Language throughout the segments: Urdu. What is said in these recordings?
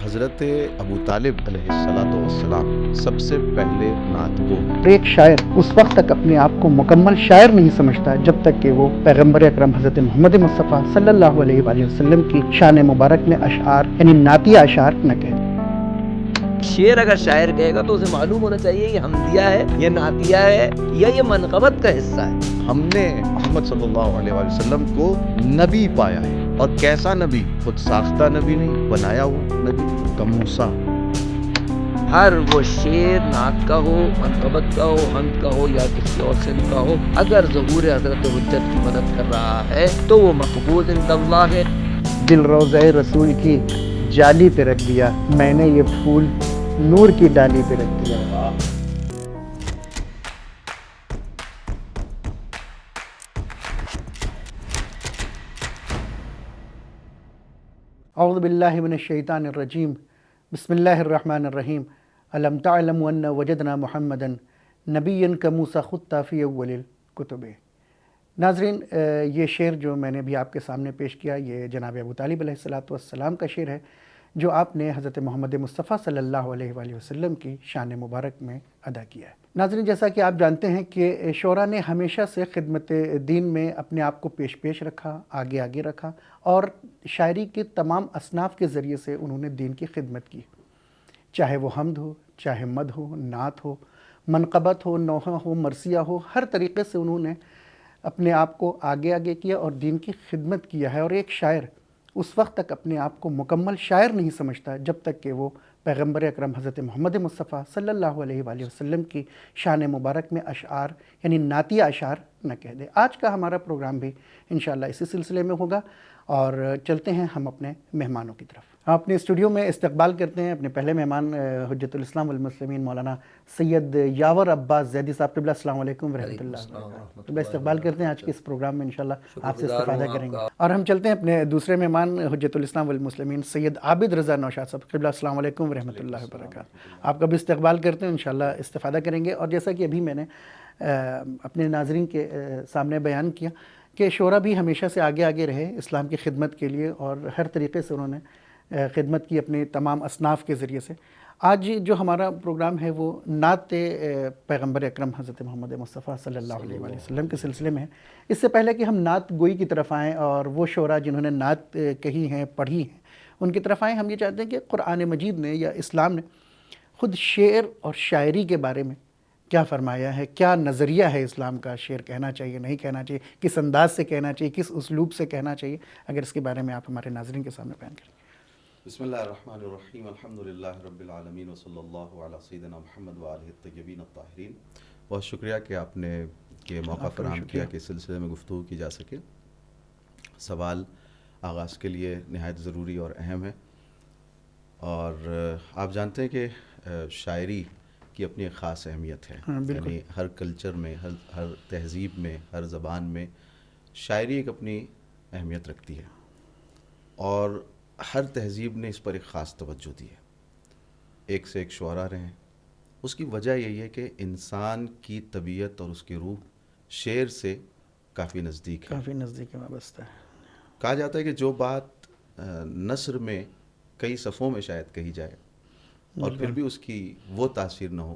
حضرت ابو طالب علیہ السلام سب سے پہلے نعت گو ہیں۔ ایک شاعر اس وقت تک اپنے آپ کو مکمل شاعر نہیں سمجھتا جب تک کہ وہ پیغمبر اکرم حضرت محمد مصطفیٰ صلی اللہ علیہ وآلہ وسلم کی شان مبارک میں اشعار یعنی نعتیہ اشعار نہ کہے۔ شعر اگر شاعر کہے گا تو اسے معلوم ہونا چاہیے یہ حمدیہ ہے، یہ نعتیہ ہے یا یہ منقبت کا حصہ ہے۔ ہم نے محمد صلی اللہ علیہ وآلہ وسلم کو نبی پایا ہے، اور کیسا نبی؟ خود ساختہ نبی نہیں، بنایا ہوا نبی کا موسیٰ۔ ہر وہ شعر نعت کا ہو، منقبت کا ہو، حمد کا ہو یا کسی اور سے کا ہو، اگر ظہور حضرت حجت کی مدد کر رہا ہے تو وہ مقبول عند اللہ ہے۔ دل روضہ رسول کی جالی پہ رکھ دیا، میں نے یہ پھول نور کی ڈالی پہ رکھ دیا۔ اعوذ باللہ من الشیطان الرجیم، بسم اللہ الرحمن الرحیم۔ الم تعلم ان وجدنا محمدا نبیا کموسیٰ خطا فی اول الکتب۔ ناظرین، یہ شعر جو میں نے بھی آپ کے سامنے پیش کیا یہ جناب ابو طالب علیہ السلام کا شعر ہے جو آپ نے حضرت محمد مصطفیٰ صلی اللہ علیہ وآلہ وسلم کی شان مبارک میں ادا کیا ہے۔ ناظرین، جیسا کہ آپ جانتے ہیں کہ شعراء نے ہمیشہ سے خدمت دین میں اپنے آپ کو پیش رکھا، آگے رکھا، اور شاعری کے تمام اصناف کے ذریعے سے انہوں نے دین کی خدمت کی، چاہے وہ حمد ہو، چاہے مدح ہو، نعت ہو، منقبت ہو، نوحہ ہو، مرثیہ ہو، ہر طریقے سے انہوں نے اپنے آپ کو آگے کیا اور دین کی خدمت کیا ہے۔ اور ایک شاعر اس وقت تک اپنے آپ کو مکمل شاعر نہیں سمجھتا جب تک کہ وہ پیغمبر اکرم حضرت محمد مصطفیٰ صلی اللہ علیہ وآلہ وسلم کی شان مبارک میں اشعار یعنی نعتیہ اشعار نہ کہہ دے۔ آج کا ہمارا پروگرام بھی انشاءاللہ اسی سلسلے میں ہوگا، اور چلتے ہیں ہم اپنے مہمانوں کی طرف۔ ہم اپنے اسٹوڈیو میں استقبال کرتے ہیں اپنے پہلے مہمان حجت الاسلام والمسلمین مولانا سید یاور عباس زیدی صاحب۔ قبلہ السلام علیکم ورحمۃ اللہ۔ قبلہ استقبال کرتے ہیں آج کے اس پروگرام میں، انشاءاللہ آپ سے استفادہ کریں گے۔ اور ہم چلتے ہیں اپنے دوسرے مہمان حجت الاسلام والمسلمین سید عابد رضا نوشاد صاحب۔ قبلہ السلام علیکم ورحمۃ اللہ وبرکاتہ۔ آپ کا بھی استقبال کرتے ہیں، انشاءاللہ استفادہ کریں گے۔ اور جیسا کہ ابھی میں نے اپنے ناظرین کے سامنے بیان کیا کہ شعراء بھی ہمیشہ سے آگے رہے اسلام کی خدمت کے لیے، اور ہر طریقے سے انہوں نے خدمت کی اپنے تمام اصناف کے ذریعے سے۔ آج جو ہمارا پروگرام ہے وہ نعت پیغمبر اکرم حضرت محمد مصطفیٰ صلی اللہ علیہ وآلہ وسلم کے سلسلے میں ہے۔ اس سے پہلے کہ ہم نعت گوئی کی طرف آئیں اور وہ شعراء جنہوں نے نعت کہی ہیں، پڑھی ہیں، ان کی طرف آئیں، ہم یہ چاہتے ہیں کہ قرآن مجید نے یا اسلام نے خود شعر اور شاعری کے بارے میں کیا فرمایا ہے، کیا نظریہ ہے اسلام کا، شعر کہنا چاہیے نہیں کہنا چاہیے، کس انداز سے کہنا چاہیے، کس اسلوب سے کہنا چاہیے، اگر اس کے بارے میں آپ ہمارے ناظرین کے سامنے بیان کریں۔ بسم اللہ الرحمن الرحیم، الحمدللہ رب العالمین وصلی اللہ علی سیدنا محمد وآلہ الطیبین الطاہرین۔ بہت شکریہ کہ آپ نے یہ موقع فراہم کیا کہ اس سلسلے میں گفتگو کی جا سکے۔ سوال آغاز کے لیے نہایت ضروری اور اہم ہے، اور آپ جانتے ہیں کہ شاعری کی اپنی ایک خاص اہمیت ہے، یعنی ہر کلچر میں، ہر تہذیب میں، ہر زبان میں شاعری ایک اپنی اہمیت رکھتی ہے، اور ہر تہذیب نے اس پر ایک خاص توجہ دی ہے۔ ایک سے ایک شعراء رہے ہیں، اس کی وجہ یہی ہے کہ انسان کی طبیعت اور اس کی روح شعر سے کافی نزدیک ہے، کافی نزدیک وابستہ ہے۔ کہا جاتا ہے کہ جو بات نثر میں کئی صفوں میں شاید کہی جائے اور پھر بھی اس کی وہ تاثیر نہ ہو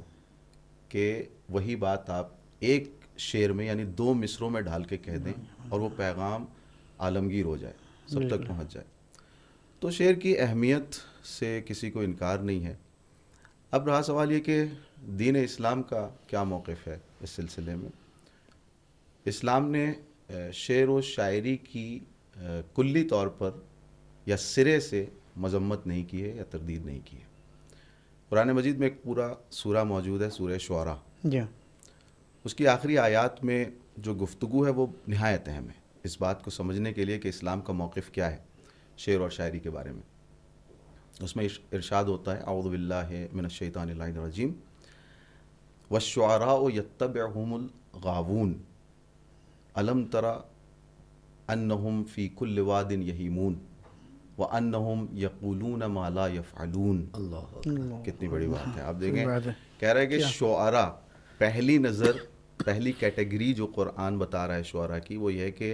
کہ وہی بات آپ ایک شعر میں یعنی 2 مصروں میں ڈھال کے کہہ دیں اور وہ پیغام عالمگیر ہو جائے، سب تک پہنچ جائے۔ تو شعر کی اہمیت سے کسی کو انکار نہیں ہے۔ اب رہا سوال یہ کہ دین اسلام کا کیا موقف ہے اس سلسلے میں۔ اسلام نے شعر و شاعری کی کلی طور پر یا سرے سے مذمت نہیں کی ہے یا تردید نہیں کی ہے۔ قرآن مجید میں ایک پورا سورہ موجود ہے، سورہ شعراء۔ جی، اس کی آخری آیات میں جو گفتگو ہے وہ نہایت اہم ہے اس بات کو سمجھنے کے لیے کہ اسلام کا موقف کیا ہے شعر اور شاعری کے بارے میں۔ اس میں ارشاد ہوتا ہے، اعوذ باللہ من الشیطان اللعین الرجیم، والشعراء یتبعہم الغاوون الم تر انہم فی کل واد یہیمون وانہم یقولون ما لا یفعلون۔ اللہ، کتنی بڑی بات ہے۔ آپ دیکھیں، کہہ رہے ہیں کہ شعراء، پہلی نظر، پہلی کیٹیگری جو قرآن بتا رہا ہے شعراء کی، وہ یہ ہے کہ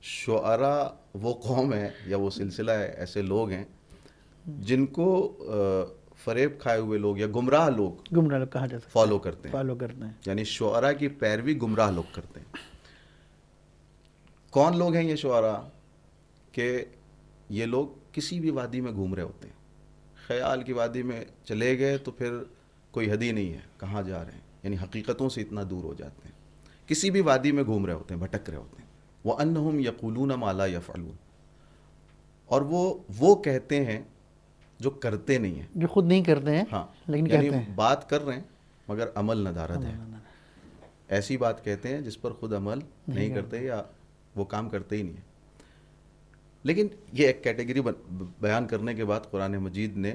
شعراء وہ قوم ہے یا وہ سلسلہ ہے، ایسے لوگ ہیں جن کو فریب کھائے ہوئے لوگ یا گمراہ لوگ گمراہ لوگ کہا جا سکتا فالو کرتے ہیں، فالو کرتے ہیں. یعنی شعراء کی پیروی گمراہ لوگ کرتے ہیں. کون لوگ ہیں یہ شعراء؟ کہ یہ لوگ کسی بھی وادی میں گھوم رہے ہوتے ہیں، خیال کی وادی میں چلے گئے تو پھر کوئی حد ہی نہیں ہے کہاں جا رہے ہیں، یعنی حقیقتوں سے اتنا دور ہو جاتے ہیں. کسی بھی وادی میں گھوم رہے ہوتے ہیں، بھٹک رہے ہوتے ہیں. وَأَنَّهُمْ يَقُولُونَ مَا لَا يَفْعَلُونَ، اور وہ کہتے ہیں جو کرتے نہیں ہیں. جو خود نہیں کرتے ہیں ہاں، لیکن یعنی کہتے ہیں. بات کر رہے ہیں مگر عمل ندارت ہے. ایسی بات کہتے ہیں جس پر خود عمل نہیں کرتے یا وہ کام کرتے ہی نہیں ہیں. لیکن یہ ایک کیٹیگری بیان کرنے کے بعد قرآن مجید نے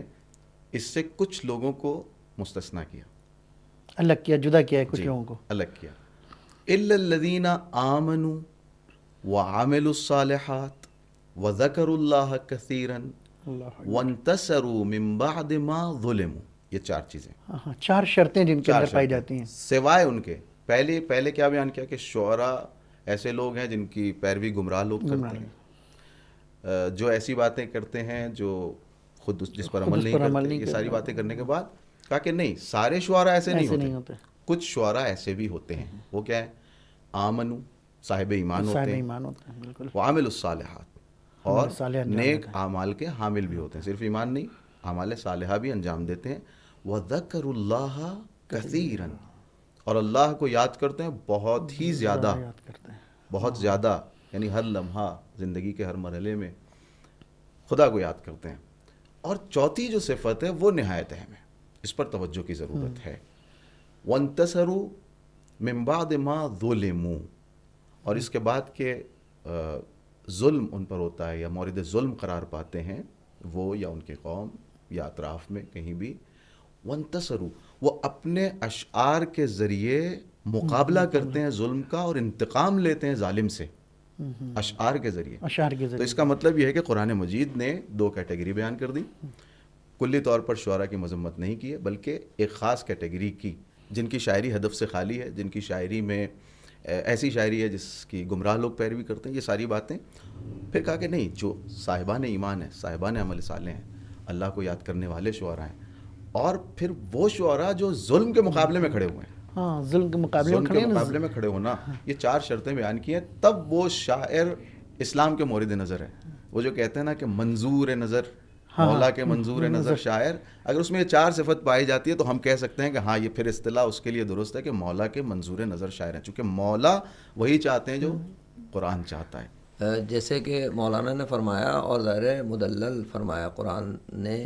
اس سے کچھ لوگوں کو مستثنا کیا، الگ کیا، جدا کیا ہے کچھ لوگوں کو. الگ کیا. إِلَّا الَّذِينَ آمَنُوا وَعَمِلُوا الصَّالِحَاتِ وَذَكَرُوا اللَّهَ كَثِيرًا اللہ. وَانْتَصَرُوا مِن بَعْدِ مَا ظُلِمُوا. یہ 4 چیزیں، ہاں 4 شرطیں جن کے اندر پائی جاتی ہیں. سوائے ان کے پہلے کیا بیان کیا کہ شعراء ایسے لوگ ہیں جن کی پیروی گمراہ لوگ کرتے ہیں، جو ایسی باتیں کرتے ہیں جو خود جس پر عمل نہیں کرتے. یہ ساری باتیں کرنے کے بعد کہا کہ نہیں، سارے شعراء ایسے نہیں ہوتے. کچھ شعراء ایسے بھی ہوتے ہیں. وہ کیا ہے؟ آمنو، صاحب ایمان ہوتے ہیں، بالکل. وعامل الصالحات، اور نیک اعمال کے حامل بھی ہوتے ہیں. صرف ایمان نہیں، اعمال صالحہ بھی انجام دیتے ہیں. وَذَكَرُوا اللَّهَ كَثِيرًا، اور اللہ کو یاد کرتے ہیں بہت ہی زیادہ، بہت زیادہ، یعنی ہر لمحہ زندگی کے ہر مرحلے میں خدا کو یاد کرتے ہیں. اور چوتھی جو صفت ہے وہ نہایت اہم ہے، اس پر توجہ کی ضرورت ہے. وَانْتَصَرُوا مِن بَعْدِ مَا ظُلِمُوا، اور اس کے بعد کہ ظلم ان پر ہوتا ہے یا مورد ظلم قرار پاتے ہیں وہ یا ان کے قوم یا اطراف میں کہیں بھی. وَانْتَصَرُوا، وہ اپنے اشعار کے ذریعے مقابلہ کرتے ہیں ظلم کا اور انتقام لیتے ہیں ظالم سے اشعار کے ذریعے. تو اس کا مطلب یہ ہے کہ قرآن مجید نے 2 کیٹیگری بیان کر دی. کلی طور پر شعراء کی مذمت نہیں کی ہے، بلکہ ایک خاص کیٹیگری کی جن کی شاعری ہدف سے خالی ہے، جن کی شاعری میں ایسی شاعری ہے جس کی گمراہ لوگ پیروی کرتے ہیں. یہ ساری باتیں پھر کہا کہ نہیں، جو صاحبان ایمان ہیں، صاحبان عمل صالح ہیں، اللہ کو یاد کرنے والے شعراء ہیں، اور پھر وہ شعراء جو ظلم کے مقابلے میں کھڑے ہوئے ہیں. ہاں، ظلم کے مقابلے میں کھڑے ہونا، یہ 4 شرطیں بیان کی ہیں. تب وہ شاعر اسلام کے مورد نظر ہے. وہ جو کہتے ہیں نا کہ منظور نظر، مولا کے منظور نظر شاعر، اگر اس میں یہ 4 صفت پائی جاتی ہے تو ہم کہہ سکتے ہیں کہ ہاں، یہ پھر اصطلاح اس کے لیے درست ہے کہ مولا کے منظور نظر شاعر ہیں، چونکہ مولا وہی چاہتے ہیں جو قرآن چاہتا ہے. جیسے کہ مولانا نے فرمایا اور ظاہر مدلل فرمایا قرآن نے.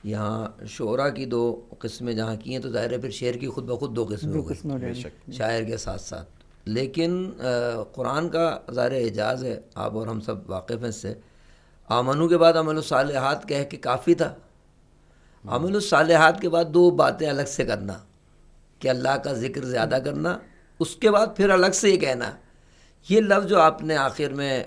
یہاں شعراء کی 2 قسمیں جہاں کی ہیں تو ظاہر ہے پھر شعر کی خود بخود 2 قسمیں ہو گئی شاعر کے ساتھ ساتھ. لیکن قرآن کا ظاہر اعجاز ہے، آپ اور ہم سب واقف ہیں اس سے. آمنو کے بعد عمل الصالحات کہہ کے کافی تھا. عمل الصالحات کے بعد 2 باتیں الگ سے کرنا، کہ اللہ کا ذکر زیادہ کرنا، اس کے بعد پھر الگ سے یہ کہنا. یہ لفظ جو آپ نے آخر میں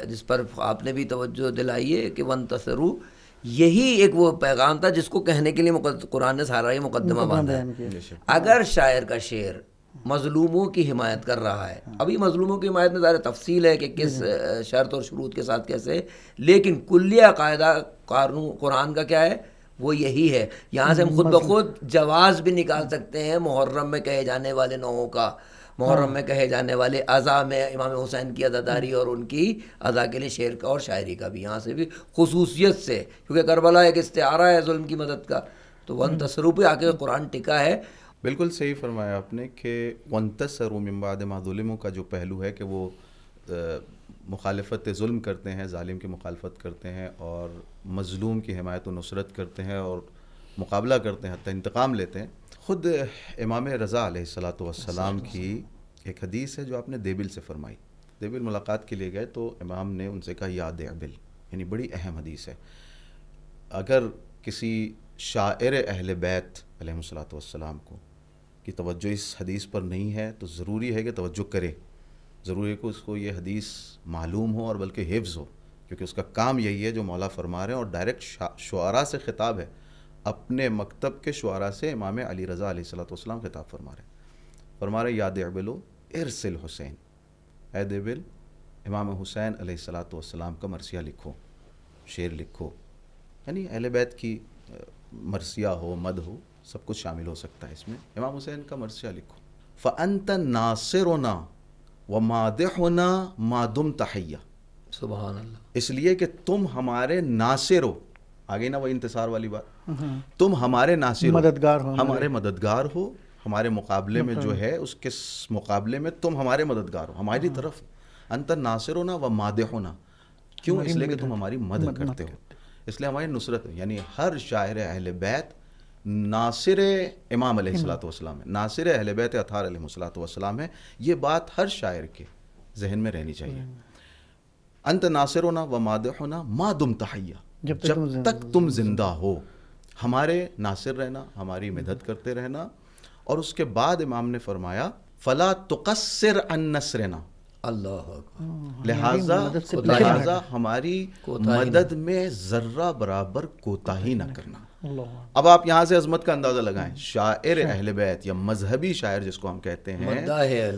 جس پر آپ نے بھی توجہ دلائی ہے کہ وَانْتَصَرُوا، یہی ایک وہ پیغام تھا جس کو کہنے کے لیے قرآن نے سارا یہ مقدمہ باندھا ہے. اگر شاعر کا شعر مظلوموں کی حمایت کر رہا ہے، ابھی مظلوموں کی حمایت میں ظاہر تفصیل ہے کہ کس شرط اور شروط کے ساتھ کیسے، لیکن کلیہ قاعدہ قرآن کا کیا ہے، وہ یہی ہے. یہاں سے ہم خود بخود جواز بھی نکال سکتے ہیں محرم میں کہے جانے والے نوعوں کا، محرم میں کہے جانے والے اذا میں امام حسین کی عزاداری اور ان کی اذا کے لیے شعر کا اور شاعری کا بھی یہاں سے بھی خصوصیت سے، کیونکہ کربلا ایک استعارہ ہے ظلم کی مدد کا. تو وَانْتَصَرُوا پہ آ کے قرآن ٹکا ہے. بالکل صحیح فرمایا آپ نے کہ وَانْتَصَرُوا مِن بَعْدِ مَا ظُلِمُوا کا جو پہلو ہے کہ وہ مخالفت ظلم کرتے ہیں، ظالم کی مخالفت کرتے ہیں اور مظلوم کی حمایت و نصرت کرتے ہیں اور مقابلہ کرتے ہیں، حتیٰ انتقام لیتے ہیں. خود امام رضا علیہ الصلاۃ والسلام کی ایک حدیث ہے جو آپ نے دیبل سے فرمائی. دیبل ملاقات کے لیے گئے تو امام نے ان سے کہا یا دیبل، یعنی بڑی اہم حدیث ہے. اگر کسی شاعر اہل بیت علیہ الصلاۃ والسلام کو کی توجہ اس حدیث پر نہیں ہے تو ضروری ہے کہ توجہ کرے، ضروری ہے کہ اس کو یہ حدیث معلوم ہو اور بلکہ حفظ ہو، کیونکہ اس کا کام یہی ہے جو مولا فرما رہے ہیں. اور ڈائریکٹ شعراء سے خطاب ہے، اپنے مکتب کے شعراء سے امام علی رضا علیہ الصلاۃ والسلام خطاب فرما رہے یا دیبل ارسل حسین، اے دیبل امام حسین علیہ الصلاۃ والسلام کا مرثیہ لکھو، شعر لکھو. یعنی اہل بیت کی مرثیہ ہو، مدح ہو، سب کچھ شامل ہو سکتا ہے اس میں. امام حسین کا مرثیہ لکھو. فأنت ناصرنا ومادحنا ما دمت حیا. سبحان اللہ. اس لیے کہ تم ہمارے ناصر ہو، آگے نا وہ انتصار والی بات، تم ہمارے ناصر مددگار ہو، ہمارے مددگار ہو، ہمارے مقابلے میں جو ہے اس کے مقابلے میں تم ہمارے مددگار ہو، ہماری طرف. انت ناصرنا و مادحنا، کیوں؟ اس لیے کہ تم ہماری مدد کرتے ہو، اس لیے ہماری نصرت ہے. یعنی ہر شاعر اہل بیت ناصر امام علیہ الصلوۃ والسلام ہے، ناصر اہل بیت اطہار علیہ الصلوۃ والسلام ہے. یہ بات ہر شاعر کے ذہن میں رہنی چاہیے. انت ناصرنا و مادحنا ما دمت حیا، جب تک تم زندہ ہو ہمارے ناصر رہنا، ہماری مدد کرتے رہنا. اور اس کے بعد امام نے فرمایا فلا تقصر عن نصرنا، اللہ لہٰذا ہماری مدد میں ذرہ برابر کوتاہی نہ کرنا. اب آپ یہاں سے عظمت کا اندازہ لگائیں. شاعر اہل بیت یا مذہبی شاعر جس کو ہم کہتے ہیں،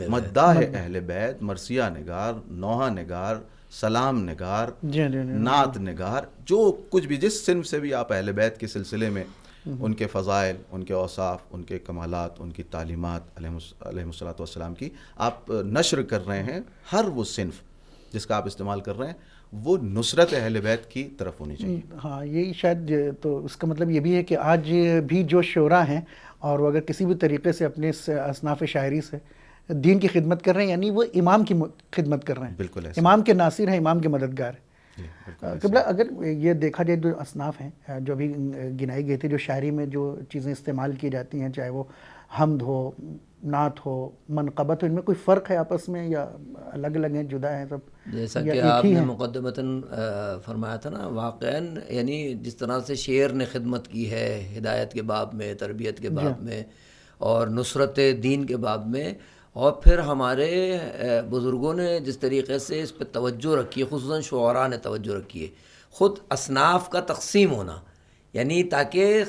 مداح اہل بیت، مرثیہ نگار، نوحہ نگار، سلام نگار، نعت نگار، جو کچھ بھی جس صنف سے بھی آپ اہل بیت کے سلسلے میں ان کے فضائل، ان کے اوصاف، ان کے کمالات، ان کی تعلیمات علیہ الصلوۃ والسلام کی آپ نشر کر رہے ہیں، ہر وہ صنف جس کا آپ استعمال کر رہے ہیں وہ نصرت اہل بیت کی طرف ہونی چاہیے. ہاں، یہی شاید تو اس کا مطلب یہ بھی ہے کہ آج بھی جو شعراء ہیں اور وہ اگر کسی بھی طریقے سے اپنے اس اصناف شاعری سے دین کی خدمت کر رہے ہیں، یعنی وہ امام کی خدمت کر رہے ہیں. بالکل ایسا، امام کے ناصر ہیں، امام کے مددگار ہیں. قبلہ اگر یہ دیکھا جائے جو اصناف ہیں جو ابھی گنائی گئی تھی، جو شاعری میں جو چیزیں استعمال کی جاتی ہیں، چاہے وہ حمد ہو، نعت ہو، منقبت ہو، ان میں کوئی فرق ہے آپس میں یا الگ الگ ہیں، جدا ہیں سب؟ جیسا کہ آپ نے مقدمتاً فرمایا تھا نا، واقعاً یعنی جس طرح سے شعر نے خدمت کی ہے ہدایت کے باب میں، تربیت کے باب میں، اور نصرت دین کے باب میں، اور پھر ہمارے بزرگوں نے جس طریقے سے اس پہ توجہ رکھی ہے، خصوصاً شعراء نے توجہ رکھی ہے، خود اصناف کا تقسیم ہونا، یعنی تاکہ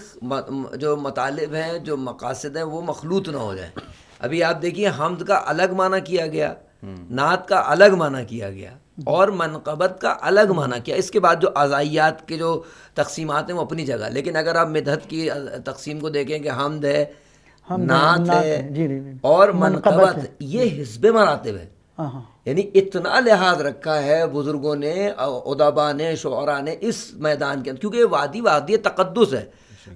جو مطالب ہیں، جو مقاصد ہیں، وہ مخلوط نہ ہو جائیں. ابھی آپ دیکھیے حمد کا الگ معنی کیا گیا، نعت کا الگ معنی کیا گیا، اور منقبت کا الگ معنی کیا. اس کے بعد جو اعضائیات کے جو تقسیمات ہیں وہ اپنی جگہ. لیکن اگر آپ مدحت کی تقسیم کو دیکھیں کہ حمد ہے، نعت ہے اور منقبت، یہ حزب مراتب ہے. یعنی اتنا لحاظ رکھا ہے بزرگوں نے، ادبا نے، شعراء نے اس میدان کے اندر، کیونکہ یہ وادی تقدس ہے،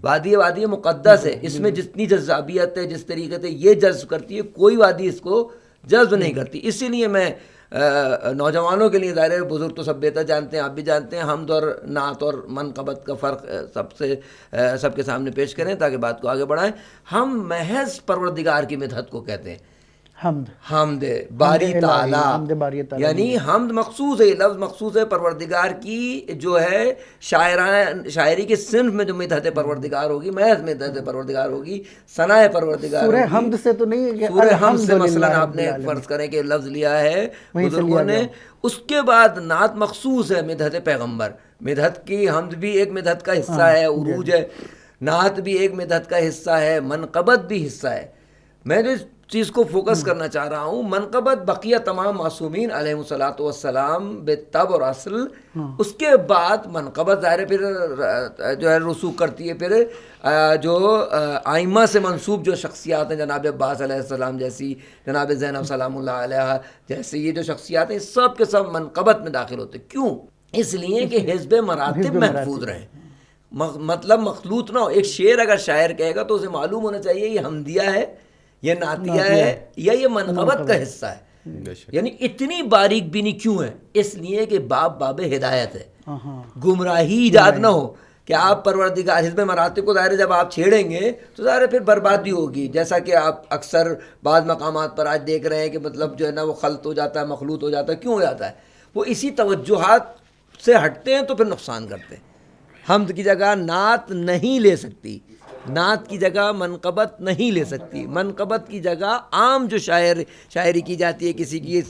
وادی مقدس ہے. اس میں جتنی جذابیت ہے، جس طریقے سے یہ جذب کرتی ہے، کوئی وادی اس کو جذب نہیں کرتی. اسی لیے میں نوجوانوں کے لیے، ظاہر ہے بزرگ تو سب بہتر جانتے ہیں، آپ بھی جانتے ہیں، حمد اور نعت اور منقبت کا فرق سب کے سامنے پیش کریں تاکہ بات کو آگے بڑھائیں. ہم محض پروردگار کی مدحت کو کہتے ہیں حمد باری تعالی، یعنی حمد مخصوص ہے، لفظ مخصوص ہے پروردگار کی، جو ہے شاعری کے صنف میں جو مدحت پروردگار ہوگی، محض مدحت پروردگار ہوگی، ثناء پروردگار ہوگی. سورہ حمد سے تو نہیں، سورہ حمد سے مثلا آپ نے فرض کریں کہ لفظ لیا ہے بزرگوں نے. اس کے بعد نعت مخصوص ہے مدحت پیغمبر. مدحت کی حمد بھی ایک مدحت کا حصہ ہے، عروج ہے، نعت بھی ایک مدحت کا حصہ ہے، منقبت بھی حصہ ہے. میں جو چیز کو فوکس کرنا چاہ رہا ہوں، منقبت بقیہ تمام معصومین علیہ الصلوۃ والسلام بے تب اور اصل. اس کے بعد منقبت ظاہر پھر جو ہے رسوخ کرتی ہے پھر جو ائمہ سے منسوب جو شخصیات ہیں، جناب عباس علیہ السلام جیسی، جناب زینب سلام اللہ علیہ جیسی، یہ جو شخصیات ہیں سب کے سب منقبت میں داخل ہوتے. کیوں؟ اس لیے کہ حزب مراتب محفوظ رہیں، مطلب مخلوط نہ ہو. ایک شعر اگر شاعر کہے گا تو اسے معلوم ہونا چاہیے یہ حمدیہ ہے، یہ نعتیہ ہے، یا یہ منقبت کا حصہ ہے. یعنی اتنی باریک بینی کیوں ہے؟ اس لیے کہ باب ہدایت ہے، گمراہی ایجاد نہ ہو کہ آپ پروردگار حزب مراتب کو ظاہر جب آپ چھیڑیں گے تو ظاہر پھر بربادی ہوگی. جیسا کہ آپ اکثر بعض مقامات پر آج دیکھ رہے ہیں کہ مطلب جو ہے نا وہ خلط ہو جاتا ہے، مخلوط ہو جاتا ہے. کیوں ہو جاتا ہے؟ وہ اسی توجہات سے ہٹتے ہیں تو پھر نقصان کرتے ہیں. حمد کی جگہ نعت نہیں لے سکتی، نعت کی جگہ منقبت نہیں لے سکتی، منقبت کی جگہ عام جو شاعری کی جاتی ہے، کسی کی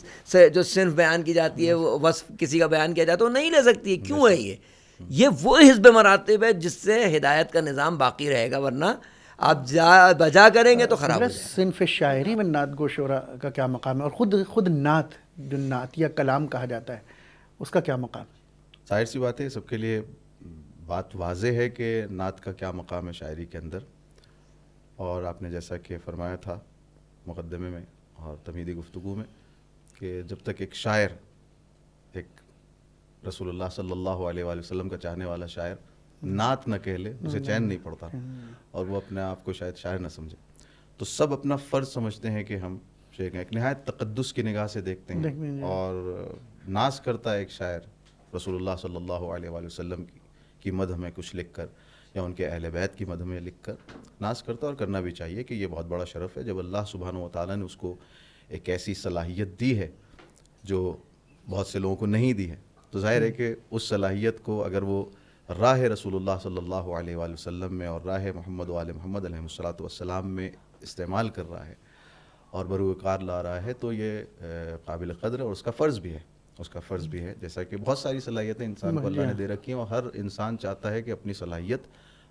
جو صنف بیان کی جاتی ہے، وصف کسی کا بیان کیا جاتا ہے، وہ نہیں لے سکتی. کیوں ہے یہ وہ حزب مراتب ہے جس سے ہدایت کا نظام باقی رہے گا، ورنہ آپ بجا کریں گے تو خراب ہو جائے گا. صنف شاعری میں نعت گو شعراء کا کیا مقام ہے، اور خود نعت جو نعت یا کلام کہا جاتا ہے اس کا کیا مقام ہے؟ ظاہر سی بات ہے سب کے لیے بات واضح ہے کہ نعت کا کیا مقام ہے شاعری کے اندر، اور آپ نے جیسا کہ فرمایا تھا مقدمے میں اور تمہیدی گفتگو میں کہ جب تک ایک شاعر، ایک رسول اللہ صلی اللہ علیہ وآلہ وسلم کا چاہنے والا شاعر نعت نہ کہہ لے اسے چین نہیں پڑتا، اور وہ اپنے آپ کو شاید شاعر نہ سمجھے. تو سب اپنا فرض سمجھتے ہیں کہ ہم ایک نہایت تقدس کی نگاہ سے دیکھتے ہیں، اور ناز کرتا ہے ایک شاعر رسول اللہ صلی اللہ علیہ وآلہ وسلم کی مدح میں کچھ لکھ کر، یا ان کے اہل بیت کی مدح میں لکھ کر ناز کرتا، اور کرنا بھی چاہیے کہ یہ بہت بڑا شرف ہے جب اللہ سبحانہ و تعالیٰ نے اس کو ایک ایسی صلاحیت دی ہے جو بہت سے لوگوں کو نہیں دی ہے. تو ظاہر ہے کہ اس صلاحیت کو اگر وہ راہ رسول اللہ صلی اللہ علیہ وآلہ وسلم میں اور راہ محمد و آل محمد علیہ الصلوۃ والسلام میں استعمال کر رہا ہے اور بروکار لا رہا ہے، تو یہ قابل قدر ہے، اور اس کا فرض بھی ہے. جیسا کہ بہت ساری صلاحیتیں انسان کو اللہ نے دے رکھی ہیں، اور ہر انسان چاہتا ہے کہ اپنی صلاحیت،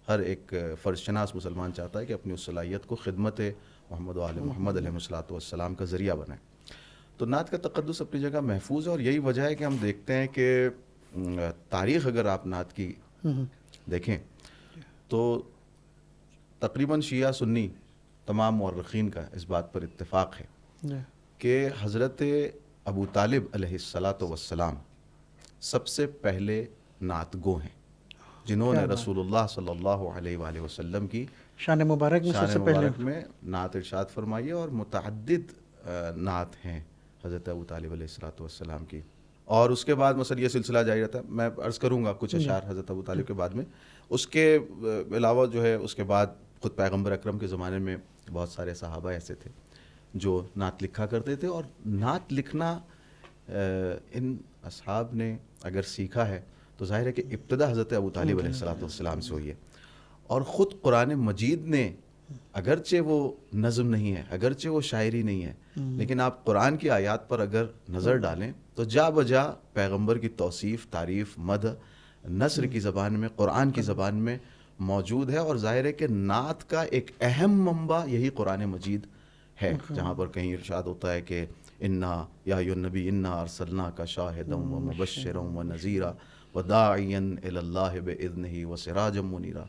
ہر ایک فرض شناس مسلمان چاہتا ہے کہ اپنی اس صلاحیت کو خدمت محمد و آل محمد علیہ الصلوۃ والسلام کا ذریعہ بنائے. تو نعت کا تقدس اپنی جگہ محفوظ ہے، اور یہی وجہ ہے کہ ہم دیکھتے ہیں کہ تاریخ اگر آپ نعت کی دیکھیں تو تقریباً شیعہ سنی تمام مورخین کا اس بات پر اتفاق ہے کہ حضرت ابو طالب علیہ الصلوۃ والسلام سب سے پہلے نعت گو ہیں، جنہوں نے رسول اللہ صلی اللہ علیہ وآلہ وسلم کی شان مبارک میں سب سے پہلے میں نعت ارشاد فرمائی ہے، اور متعدد نعت ہیں حضرت ابو طالب علیہ الصلوۃ والسلام کی. اور اس کے بعد مثلا یہ سلسلہ جاری رہتا ہے. میں عرض کروں گا کچھ اشعار حضرت ابو طالب کے بعد میں. اس کے علاوہ جو ہے اس کے بعد خود پیغمبر اکرم کے زمانے میں بہت سارے صحابہ ایسے تھے جو نعت لکھا کرتے تھے، اور نعت لکھنا ان اصحاب نے اگر سیکھا ہے تو ظاہر ہے کہ ابتدا حضرت ابو طالب علیہ الصلوۃ والسلام سے ہوئی ہے. اور خود قرآن مجید نے اگرچہ وہ نظم نہیں ہے، اگرچہ وہ شاعری نہیں ہے، لیکن آپ قرآن کی آیات پر اگر نظر ڈالیں تو جا بجا پیغمبر کی توصیف، تعریف، مدح نثر کی زبان میں، قرآن کی زبان میں موجود ہے. اور ظاہر ہے کہ نعت کا ایک اہم منبع یہی قرآن مجید ہے، جہاں پر کہیں ارشاد ہوتا ہے کہ انا یا ایھا النبی انا ارسلناک شاہدا و مبشرا و نذیرا وداعیا الی اللہ باذنہ وسراجا منیرا.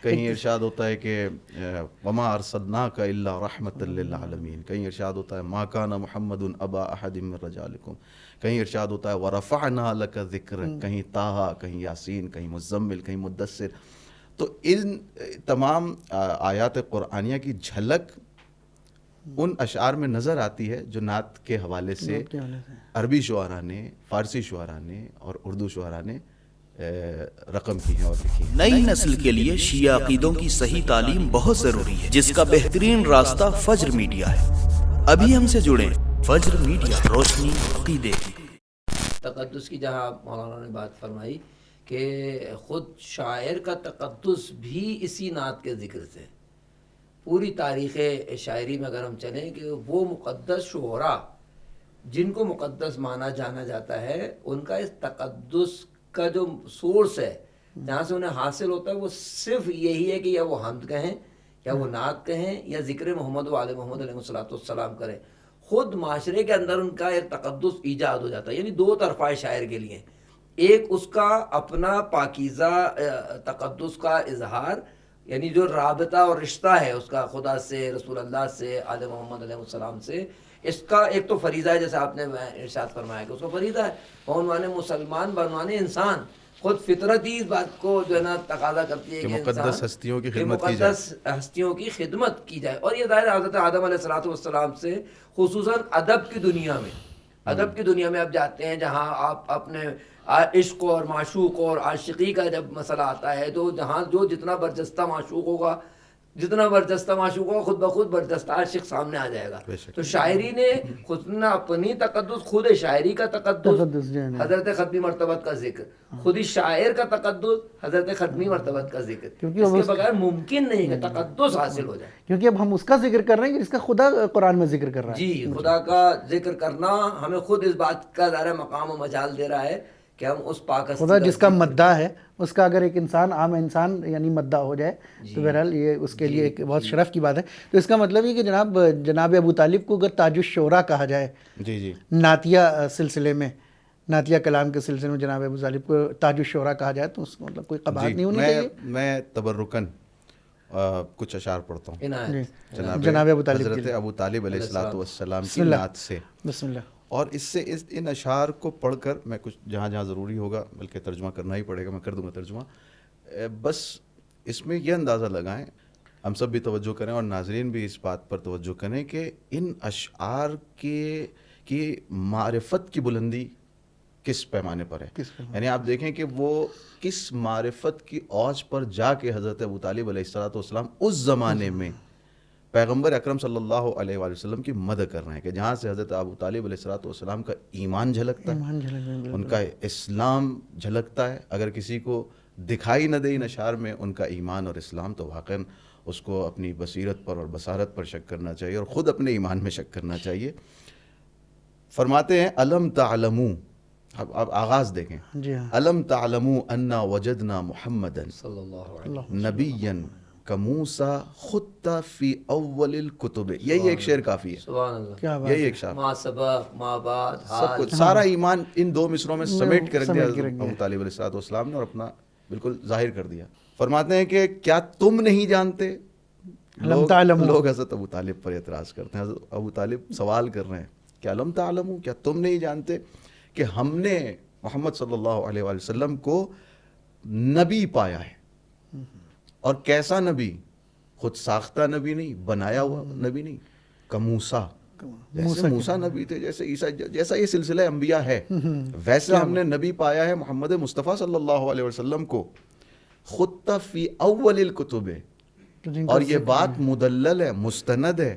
کہیں ارشاد ہوتا ہے کہ وما ارسلناک الا رحمۃ للعالمین. کہیں ارشاد ہوتا ہے ما کان محمد ابا احد من رجالکم. کہیں ارشاد ہوتا ہے ورفعنا لک ذکرک. کہیں طٰہٰ، کہیں یاسین، کہیں مزمل، کہیں مدثر. تو ان تمام آیات قرآنیہ کی جھلک ان اشعار میں نظر آتی ہے جو نعت کے حوالے سے عربی شعراء نے، فارسی شعراء نے اور اردو شعراء نے رقم کی ہیں اور لکھی ہیں. نئی نسل کے لیے شیعہ عقیدوں کی صحیح تعلیم بہت ضروری ہے، جس کا بہترین راستہ فجر میڈیا ہے. ابھی ہم سے جڑیں. فجر میڈیا، روشنی عقیدے کی. تقدس کی جہاں مولانا نے بات فرمائی کہ خود شاعر کا تقدس بھی اسی نعت کے ذکر سے. پوری تاریخ شاعری میں اگر ہم چلیں کہ وہ مقدس شعراء جن کو مقدس مانا جانا جاتا ہے، ان کا اس تقدس کا جو سورس ہے جہاں سے انہیں حاصل ہوتا ہے وہ صرف یہی ہے کہ یا وہ حمد کہیں، یا وہ نعت کہیں، یا ذکر محمد و آل محمد علیہ الصلوۃ والسلام کریں. خود معاشرے کے اندر ان کا ایک تقدس ایجاد ہو جاتا ہے. یعنی دو طرفہ شاعر کے لیے، ایک اس کا اپنا پاکیزہ تقدس کا اظہار، یعنی جو رابطہ اور رشتہ ہے اس کا خدا سے، رسول اللہ سے، آل محمد علیہ السلام سے، اس کا ایک تو فریضہ ہے جیسے آپ نے ارشاد فرمایا کہ اس کا فریضہ ہے. بعنوان مسلمان، بعنوان انسان، خود فطرت ہی اس بات کو جو ہے نا تقاضا کرتی ہے کہ مقدس ہستیوں کی خدمت کی جائے، مقدس ہستیوں کی خدمت کی جائے. اور یہ ظاہر حضرت آدم علیہ الصلوۃ والسلام سے خصوصاً ادب کی دنیا میں، ادب کی دنیا میں آپ جاتے ہیں جہاں آپ اپنے عشق اور معشوق اور عاشقی کا جب مسئلہ آتا ہے تو جہاں جو جتنا برجستہ معشوق ہوگا، جتنا برجستہ معشوق ہوگا، خود بخود برجستہ عاشق سامنے آ جائے گا. تو شاعری نے خود نہ اپنی تقدس، خود شاعری کا تقدس حضرت ختمی مرتبت کا ذکر، خود ہی شاعر کا تقدس حضرت ختمی مرتبت کا ذکر، اس کے بغیر ممکن نہیں کہ تقدس حاصل ہو جائے. کیونکہ اب ہم اس کا ذکر کر رہے ہیں جس کا خدا قرآن میں ذکر کر رہا ہے. جی، خدا کا ذکر کرنا ہمیں خود اس بات کا ظاہر مقام و مجال دے رہا ہے کہ ہم اس پاک ہستی خدا جس کا مداح ہے، اس کا اگر ایک انسان، عام انسان یعنی مداح ہو جائے تو بہرحال یہ اس کے لیے ایک بہت شرف کی بات ہے. تو اس کا مطلب یہ کہ جناب ابو طالب کو اگر تاج الشعراء کہا جائے جی نعتیہ سلسلے میں، نعتیہ کلام کے سلسلے میں جناب ابو طالب کو تاج الشعراء کہا جائے تو اس کو مطلب کوئی قباحت نہیں ہونی چاہیے؟ میں تبرکن کچھ اشعار پڑھتا ہوں عنایت جناب ابو طالب حضرت ابو طالب علیہ الصلوۃ والسلام کی نعت سے. بسم اللہ. اور اس سے ان اشعار کو پڑھ کر میں کچھ جہاں جہاں ضروری ہوگا بلکہ ترجمہ کرنا ہی پڑے گا، میں کر دوں گا ترجمہ. بس اس میں یہ اندازہ لگائیں، ہم سب بھی توجہ کریں اور ناظرین بھی اس بات پر توجہ کریں کہ ان اشعار کی معرفت کی بلندی کس پیمانے پر ہے. یعنی آپ دیکھیں کہ وہ کس معرفت کی اوج پر جا کے حضرت ابو طالب علیہ الصلوۃ والسلام اس زمانے میں پیغمبر اکرم صلی اللہ علیہ وآلہ وسلم کی مدد کر رہے ہیں، کہ جہاں سے حضرت ابو طالب علیہ الصلوۃ والسلام کا ایمان جھلکتا ہے، ان کا اسلام جھلکتا ہے. اگر کسی کو دکھائی نہ دے ان اشعار میں ان کا ایمان اور اسلام، تو واقعاً اس کو اپنی بصیرت پر اور بصارت پر شک کرنا چاہیے اور خود اپنے ایمان میں شک کرنا چاہیے. فرماتے ہیں الم تعلموا، اب آغاز دیکھیں. جی ہاں. الم تعلموا انا وجدنا محمدا صلی اللہ علیہ نبیا کموسیٰ خط فی اول الکتب. یہی ایک شعر کافی ہے. سبحان اللہ. کیا بات یہی ایک شعر، ما سبق ما بعد سب کچھ سارا ایمان ان دو مصروں میں سمیٹ کے رکھ دیا ابو طالب علیہ الصلوۃ والسلام نے اور اپنا بالکل ظاہر کر دیا. فرماتے ہیں کہ کیا تم نہیں جانتے؟ لوگ حضرت ابو طالب پر اعتراض کرتے ہیں. حضرت ابو طالب سوال کر رہے ہیں کہ الم تعلموا، کیا تم نہیں جانتے کہ ہم نے محمد صلی اللہ علیہ وآلہ وسلم کو نبی پایا ہے. اور کیسا نبی؟ خود ساختہ نبی نہیں، بنایا ہوا نبی نہیں. کموسیٰ، جیسے موسیٰ نبی تھے، جیسے عیسیٰ، جیسا یہ سلسلہ انبیاء ہے ویسے ہم نے نبی پایا ہے محمد مصطفیٰ صلی اللہ علیہ وسلم کو. خط فی اول الکتب، اور یہ بات مدلل ہے، مستند ہے،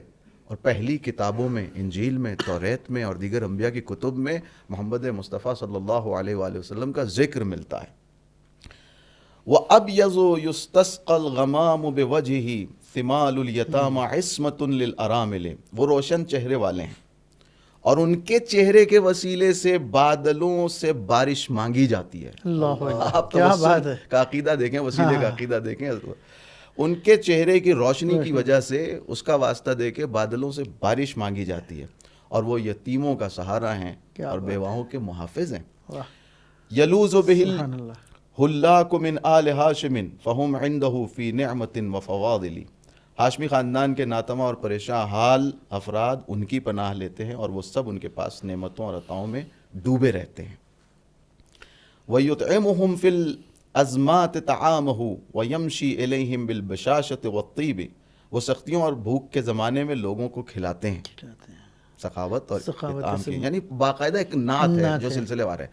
اور پہلی کتابوں میں، انجیل میں، توریت میں اور دیگر انبیاء کی کتب میں محمد مصطفیٰ صلی اللہ علیہ وآلہ وسلم کا ذکر ملتا ہے. وَأَبْيَضُ يُسْتَسْقَى الْغَمَامُ بِوَجْهِهِ ثِمَالُ الْيَتَامَى عِصْمَةٌ لِلْأَرَامِلِ. وہ روشن چہرے والے ہیں اور ان کے چہرے کے وسیلے سے بادلوں سے بارش مانگی جاتی ہے. آپ توسل کا عقیدہ دیکھیں، وسیلے کا عقیدہ دیکھیں. ان کے چہرے کی روشنی کی وجہ سے اس کا واسطہ دے کے بادلوں سے بارش مانگی جاتی ہے، اور وہ یتیموں کا سہارا ہیں اور بیواؤں کے محافظ ہیں. یلوذ بہ الحلاق من آل ہاشم فہم عندہ فی نعمت و فواضل. ہاشمی خاندان کے ناتما اور پریشان حال افراد ان کی پناہ لیتے ہیں اور وہ سب ان کے پاس نعمتوں اور عطاؤں میں ڈوبے رہتے ہیں. وَيُطْعِمُهُمْ فِي الْأَزْمَاتِ طَعَامَهُ وَيَمْشِي إِلَيْهِمْ بِالْبَشَاشَةِ وَالطِّيبِ. وہ سختیوں اور بھوک کے زمانے میں لوگوں کو کھلاتے ہیں، سخاوت اور اطعام کی، یعنی باقاعدہ ایک نعت ہے جو سلسلے وار ہے.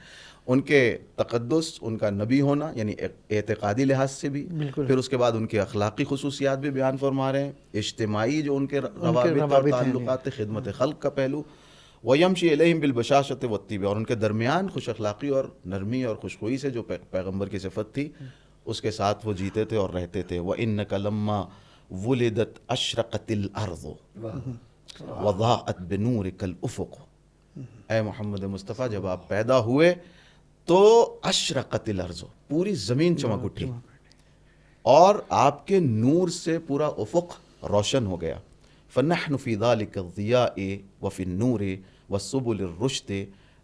ان کے تقدس، ان کا نبی ہونا یعنی اعتقادی لحاظ سے بھی، پھر اس کے بعد ان کی اخلاقی خصوصیات بھی بیان فرما رہے ہیں، اجتماعی جو ان کے روابط اور تعلقات، خدمت خلق کا پہلو. وَيَمْشِي إِلَيْهِمْ بِالْبَشَاشَةِ وَالطِّيبِ، اور ان کے درمیان خوش اخلاقی اور نرمی اور خوشخوئی سے جو پیغمبر کی صفت تھی اس کے ساتھ وہ جیتے تھے اور رہتے تھے. وَإِنَّكَ لَمَّا وُلِدَتْ أَشْرَقَتِ الْأَرْضُ وَضَاءَتْ بِنُورِكَ الْأُفُقُ. اے محمد مصطفیٰ، جب آپ پیدا ہوئے تو اشرقت الارض، پوری زمین چمک اٹھی اور آپ کے نور سے پورا افق روشن ہو گیا. فنحن فی ذلک الضیاء وفی النور وسبل الرشد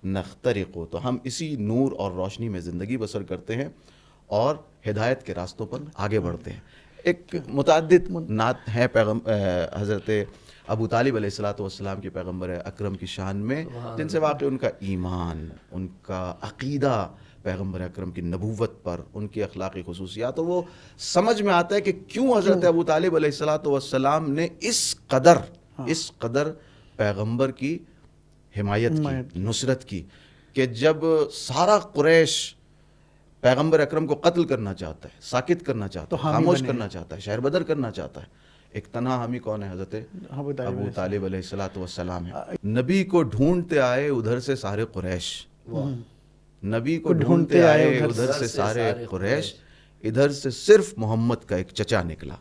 نخترق. تو ہم اسی نور اور روشنی میں زندگی بسر کرتے ہیں اور ہدایت کے راستوں پر آگے بڑھتے ہیں. ایک متعدد نعت ہیں حضرت ابو طالب علیہ الصلوۃ والسلام کے پیغمبر اکرم کی شان میں، جن سے واقع ان کا ایمان، ان کا عقیدہ پیغمبر اکرم کی نبوت پر، ان کی اخلاقی خصوصیات، اور وہ سمجھ میں آتا ہے کہ کیوں حضرت ابو طالب علیہ الصلوۃ والسلام نے اس قدر پیغمبر کی حمایت کی، نصرت کی، کہ جب سارا قریش پیغمبر اکرم کو قتل کرنا چاہتا ہے، ساکت کرنا چاہتا ہے، خاموش کرنا چاہتا ہے، شہر بدر کرنا چاہتا ہے، ایک تنہا حامی کون ہے؟ حضرت ابو طالب علیہ الصلوۃ والسلام ہے. نبی کو ڈھونڈتے آئے ادھر سے سارے قریش، نبی کو ڈھونڈتے آئے ادھر سے سارے قریش، ادھر سے صرف محمد کا ایک چچا نکلا.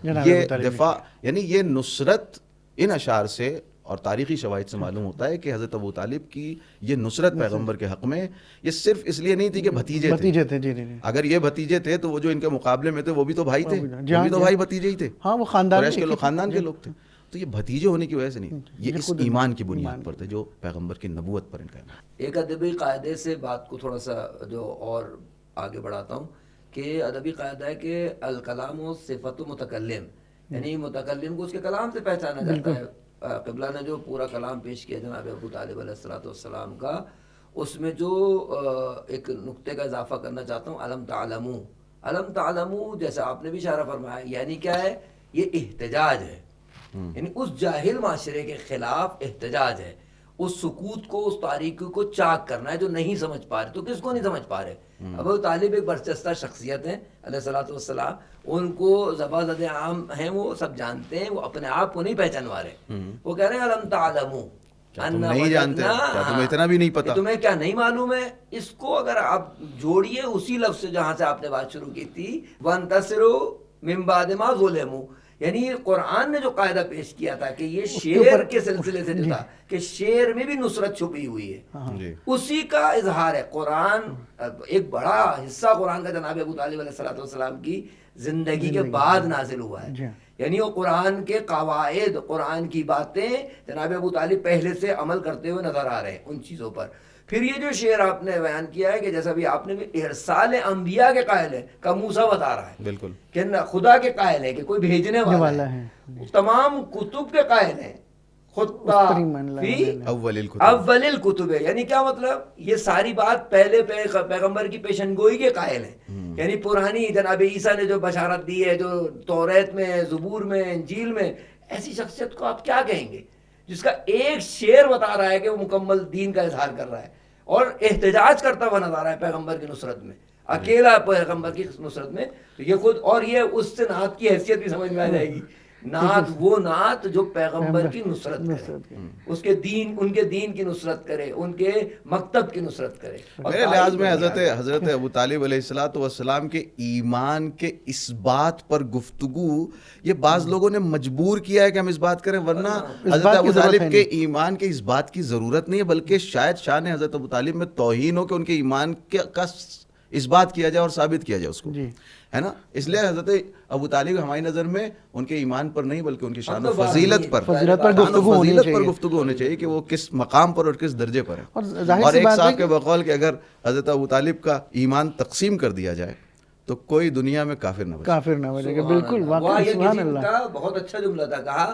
یہ دفاع، یعنی یہ نصرت ان اشعار سے اور تاریخی شواہد سے معلوم ہوتا ہے کہ حضرت ابو طالب کی یہ نصرت پیغمبر کے حق میں یہ صرف اس لیے نہیں تھی کہ بھتیجے تھے. اگر یہ بھتیجے تھے تو وہ جو ان کے مقابلے میں تھے وہ بھی تو بھائی تھے، وہ بھی تو بھائی بھتیجے ہی تھے. ہاں، وہ خاندان کے لوگ، خاندان کے لوگ تھے. تو یہ بھتیجے ہونے کی وجہ سے نہیں، یہ اس ایمان کی بنیاد پر تھے جو پیغمبر کی نبوت پر ان کا ایمان. ایک ادبی قاعدے سے بات کو تھوڑا سا جو اور آگے بڑھاتا ہوں کہ ادبی قاعدہ ہے کہ الکلام و صفت متکلم، یعنی متکلم کو اس کے کلام سے پہچانا جاتا ہے. قبلہ نے جو پورا کلام پیش کیا جناب ابو طالب علیہ الصلوۃ والسلام کا، اس میں جو ایک نقطے کا اضافہ کرنا چاہتا ہوں، علم تعلمو. علم تعلمو جیسا آپ نے بھی اشارہ فرمایا، یعنی کیا ہے؟ یہ احتجاج ہے، یعنی اس جاہل معاشرے کے خلاف احتجاج ہے. اس سکوت کو، اس تاریکی کو چاک کرنا ہے جو نہیں سمجھ پا رہے. تو کس کو نہیں سمجھ پا رہے؟ ابو طالب ایک برجستہ شخصیت ہیں علیہ الصلوۃ والسلام، ان کو زبان زد عام ہیں، وہ سب جانتے ہیں، وہ اپنے آپ کو نہیں پہچانوا رہے. وہ کہہ رہے ہیں علم تعلمو، تم نہیں جانتے، کیا تمہیں اتنا بھی نہیں پتا، تمہیں کیا نہیں معلوم ہے؟ اس کو اگر آپ جوڑیے اسی لفظ سے جہاں سے آپ نے بات شروع کی تھی، وَانْتَصِرُوا مِن بَعْدِ مَا ظُلِمُوا، یعنی قرآن نے جو قاعدہ پیش کیا تھا کہ یہ شعر کے سلسلے سے جو تھا کہ شعر میں بھی نصرت چھپی ہوئی ہے، اسی کا اظہار ہے. قرآن ایک بڑا حصہ قرآن کا جناب ابو طالب علیہ الصلوۃ والسلام کی زندگی کے بعد نازل ہوا ہے. یعنی وہ قرآن کے قواعد، قرآن کی باتیں جناب ابو طالب پہلے سے عمل کرتے ہوئے نظر آ رہے ہیں ان چیزوں پر. پھر یہ جو شعر آپ نے بیان کیا ہے کہ جیسا بھی آپ نے بھی ارسال انبیاء کے قائل ہے کا موسیٰ بتا رہا ہے، بالکل کہ خدا کے قائل ہے کہ کوئی بھیجنے والا ہے، تمام کتب کے قائل ہیں، خطہ فی اول الکتب ہے. یعنی کیا مطلب؟ یہ ساری بات پہلے پیغمبر کی پیشن گوئی کے قائل ہیں. یعنی پرانی جناب عیسیٰ نے جو بشارت دی ہے، جو توریت میں، زبور میں، انجیل میں، ایسی شخصیت کو آپ کیا کہیں گے جس کا ایک شعر بتا رہا ہے کہ وہ مکمل دین کا اظہار کر رہا ہے اور احتجاج کرتا ہوا نظر آ رہا ہے پیغمبر کی نصرت میں، اکیلا پیغمبر کی نصرت میں. تو یہ خود، اور یہ اس سے نعت کی حیثیت بھی سمجھ میں آ جائے گی. نعت وہ نعت جو پیغمبر کی نصرت کرے، اس کے دین، ان کے دین کی نصرت کرے، ان کے مکتب کی نصرت کرے. میرے لحاظ میں حضرت ابو طالب علیہ الصلوۃ والسلام کے ایمان کے اس بات پر گفتگو یہ بعض لوگوں نے مجبور کیا ہے کہ ہم اس بات کریں، ورنہ حضرت ابو طالب کے ایمان کے اس بات کی ضرورت نہیں ہے، بلکہ شاید شان حضرت ابو طالب میں توہین ہو کہ ان کے ایمان کا اس بات کیا جائے اور ثابت کیا جائے اس کو، ہے نا. اس لیے حضرت ابو طالب ہماری نظر میں ان کے ایمان پر نہیں بلکہ ان کی شان و فضیلت پر گفتگو ہونی چاہیے کہ وہ کس مقام پر اور کس درجے پر ہے. اور ایک صاحب کے بقول کہ اگر حضرت ابو طالب کا ایمان تقسیم کر دیا جائے تو کوئی دنیا میں کافر نہ بچے گا. بالکل، واقعی سبحان اللہ. بہت اچھا جملہ تھا، کہا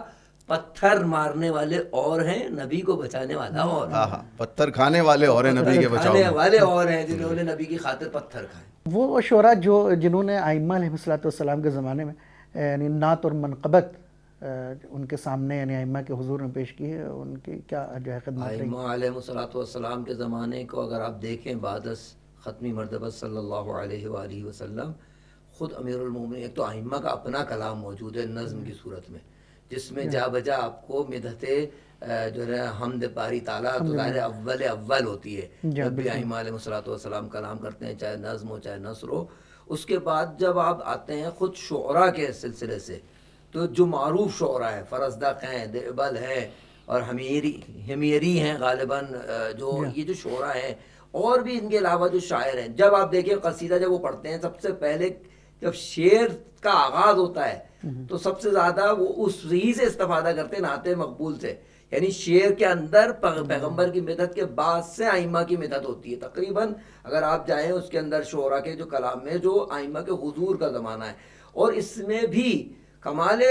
پتھر مارنے والے اور ہیں، نبی کو بچانے والا اور ہے. پتھر کھانے والے اور ہیں، نبی کے بچانے والے اور ہیں جنہوں نے نبی کی خاطر پتھر کھائے. وہ شعراء جنہوں نے ائمہ علیہ الصلوۃ والسلام کے زمانے میں یعنی نعت اور منقبت ان کے سامنے یعنی ائمہ کے حضور میں پیش کی ہے، ان کی کیا جو ہے خدمات رہی؟ ائمہ علیہ الصلوۃ والسلام کے زمانے کو اگر آپ دیکھیں، بعد از ختمی مرتبہ صلی اللہ علیہ وآلہ وسلم، خود امیر المومنین، ایک تو ائمہ کا اپنا کلام موجود ہے نظم کی صورت میں، جس میں جا بجا آپ کو مدحت جو ہے حمد باری تعالیٰ تو ظاہر اول ہوتی ہے جب بھی ائمہ علیہ الصلوۃ والسلام کلام کرتے ہیں، چاہے نظم ہو چاہے نثر ہو. اس کے بعد جب آپ آتے ہیں خود شعراء کے سلسلے سے، تو جو معروف شعراء ہیں، فرزدق ہیں، دئبل ہیں اور ہمیری ہیں غالباً، جو یہ جو شعراء ہیں، اور بھی ان کے علاوہ جو شاعر ہیں، جب آپ دیکھیں قصیدہ جب وہ پڑھتے ہیں، سب سے پہلے جب شعر کا آغاز ہوتا ہے تو سب سے زیادہ وہ اس ہی سے استفادہ کرتے ہیں، نعت مقبول سے. یعنی شعر کے اندر پیغمبر کی مدحت کے بعد سے ائمہ کی مدحت ہوتی ہے. تقریباً اگر آپ جائیں اس کے اندر شعراء کے جو کلام میں، جو ائمہ کے حضور کا زمانہ ہے، اور اس میں بھی کمال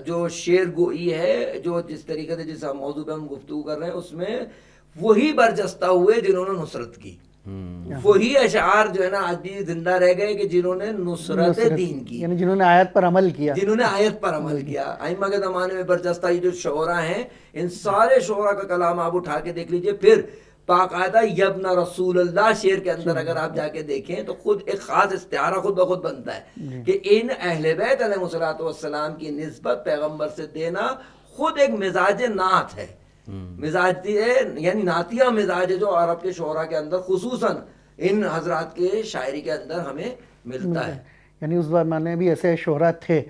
جو شعر گوئی ہے، جو جس طریقے سے جس موضوع پہ ہم گفتگو کر رہے ہیں، اس میں وہی برجستہ ہوئے جنہوں نے نصرت کی، وہی اشعار جو ہے نا آج بھی زندہ رہ گئے کہ جنہوں نے نصرت دین کی، یعنی جنہوں نے آیت پر عمل کیا، ائمہ کے زمانے میں برجستہ یہ جو شعراء ہیں، ان سارے شعراء کا کلام آپ اٹھا کے دیکھ لیجئے. پھر باقاعدہ یبن رسول اللہ شعر کے اندر اگر آپ جا کے دیکھیں تو خود ایک خاص استعارہ خود بخود بنتا ہے کہ ان اہل بیت علیہ الصلوۃ والسلام کی نسبت پیغمبر سے دینا خود ایک مزاج نعت ہے، مزاج یعنی نعتیہ مزاج جو عرب کے شعراء کے اندر خصوصاً ان حضرات کے شاعری کے اندر ہمیں ملتا ہے. یعنی اس زمانے میں بھی ایسے شعراء تھے